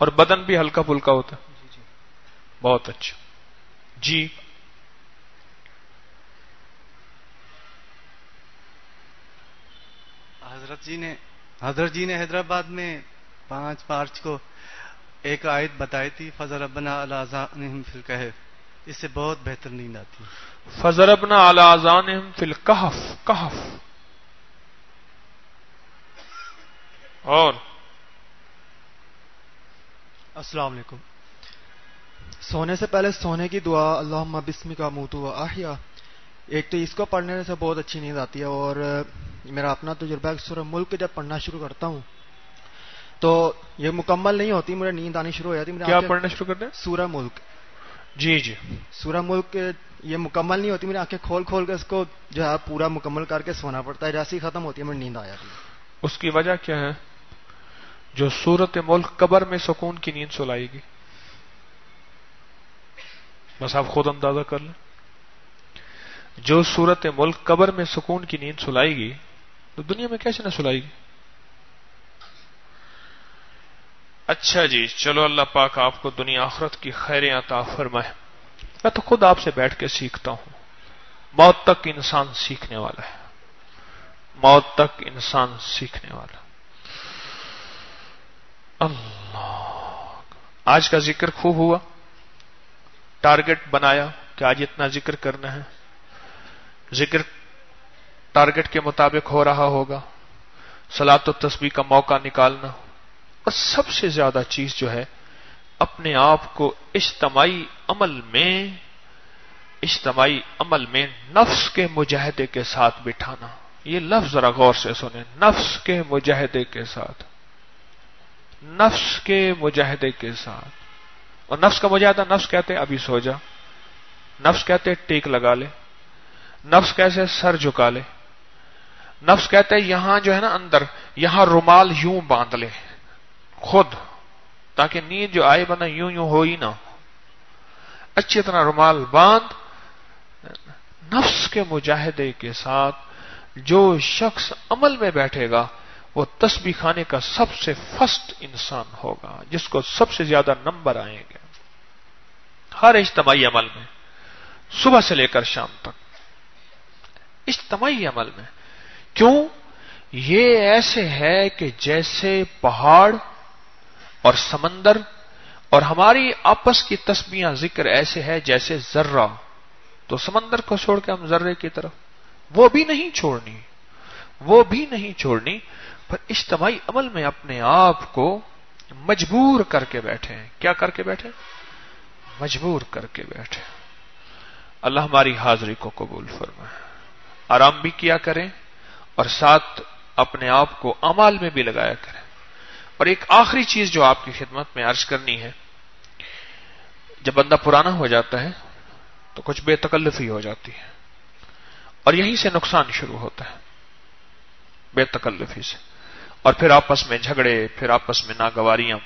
اور بدن بھی ہلکا پھلکا ہوتا. بہت اچھا. جی حضرت جی نے حیدرآباد میں 5 مارچ کو ایک آیت بتائی تھی، فضربنا علی آذانہم فی الکہف. اس سے بہت بہتر نیند آتی ہے. فضربنا علی آذانہم فی الکہف. کہف. اور السلام علیکم. سونے سے پہلے سونے کی دعا اللہم بسمک اموت و احیا، ایک تو اس کو پڑھنے سے بہت اچھی نیند آتی ہے. اور میرا اپنا تجربہ ہے، سورہ ملک جب پڑھنا شروع کرتا ہوں تو یہ مکمل نہیں ہوتی، مجھے نیند آنی شروع ہو جاتی. کیا پڑھنا شروع کرتے ہیں؟ سورہ ملک. جی جی. سورہ ملک یہ مکمل نہیں ہوتی، میری آنکھیں کھول کھول کے اس کو جو ہے پورا مکمل کر کے سونا پڑتا ہے. جیسی ختم ہوتی ہے مجھے نیند آ جاتی ہے. اس کی وجہ کیا ہے؟ جو سورت ملک قبر میں سکون کی نیند سلائے گی. بس آپ خود اندازہ کر لیں. جو سورت ملک قبر میں سکون کی نیند سلائے گی تو دنیا میں کیسے نہ سلائے گی. اچھا جی چلو، اللہ پاک آپ کو دنیا آخرت کی خیریں عطا فرمائے. میں تو خود آپ سے بیٹھ کے سیکھتا ہوں. موت تک انسان سیکھنے والا ہے، موت تک انسان سیکھنے والا. اللہ، آج کا ذکر خوب ہوا. ٹارگٹ بنایا کہ آج اتنا ذکر کرنا ہے، ذکر ٹارگٹ کے مطابق ہو رہا ہوگا. صلاۃ و تسبیح کا موقع نکالنا. اور سب سے زیادہ چیز جو ہے، اپنے آپ کو اجتماعی عمل میں نفس کے مجاہدے کے ساتھ بٹھانا. یہ لفظ ذرا غور سے سنیں، نفس کے مجاہدے کے ساتھ، نفس کے مجاہدے کے ساتھ. اور نفس کا مجاہدہ، نفس کہتے ابھی سو جا، نفس کہتے ٹیک لگا لے، نفس کیسے سر جھکا لے، نفس کہتے یہاں جو ہے نا اندر، یہاں رومال یوں باندھ لے خود، تاکہ نیند جو آئے بنا یوں ہو ہی نہ. اچھی طرح رومال باندھ. نفس کے مجاہدے کے ساتھ جو شخص عمل میں بیٹھے گا وہ تسبیح خانے کا سب سے فرسٹ انسان ہوگا، جس کو سب سے زیادہ نمبر آئیں گے ہر اجتماعی عمل میں، صبح سے لے کر شام تک. اجتماعی عمل میں کیوں؟ یہ ایسے ہے کہ جیسے پہاڑ اور سمندر، اور ہماری آپس کی تسبیحاں ذکر ایسے ہے جیسے ذرہ. تو سمندر کو چھوڑ کے ہم ذرے کی طرف، وہ بھی نہیں چھوڑنی، پر اجتماعی عمل میں اپنے آپ کو مجبور کر کے بیٹھے ہیں. کیا کر کے بیٹھے؟ مجبور کر کے بیٹھے. اللہ ہماری حاضری کو قبول فرمائے. آرام بھی کیا کریں اور ساتھ اپنے آپ کو اعمال میں بھی لگایا کریں. اور ایک آخری چیز جو آپ کی خدمت میں عرض کرنی ہے، جب بندہ پرانا ہو جاتا ہے تو کچھ بے تکلفی ہو جاتی ہے، اور یہیں سے نقصان شروع ہوتا ہے، بے تکلفی سے. اور پھر آپس میں جھگڑے، پھر آپس میں ناگواریاں.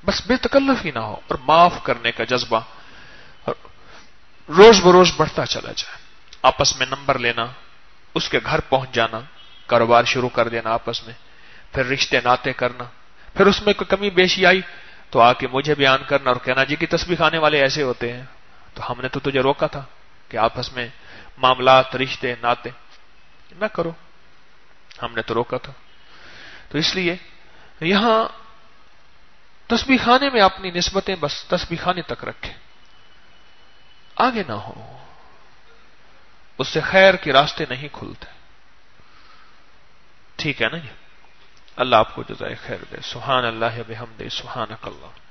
بس بے تکلفی نہ ہو اور معاف کرنے کا جذبہ روز بروز بڑھتا چلا جائے. آپس میں نمبر لینا، اس کے گھر پہنچ جانا، کاروبار شروع کر دینا آپس میں، پھر رشتے ناطے کرنا، پھر اس میں کوئی کمی بیشی آئی تو آ کے مجھے بیان کرنا اور کہنا جی کہ تسبیح خانے والے ایسے ہوتے ہیں، تو ہم نے تو تجھے روکا تھا کہ آپس میں معاملات، رشتے، ناطے نہ کرو، ہم نے تو روکا تھا۔ تو اس لیے یہاں تسبیح خانے میں اپنی نسبتیں بس تسبیح خانے تک رکھیں، آگے نہ ہو، اس سے خیر کے راستے نہیں کھلتے۔ ٹھیک ہے نا جی؟ اللہ آپ کو جزائے خیر دے۔ سبحان اللہ و بحمدہ، سبحانک اللہ۔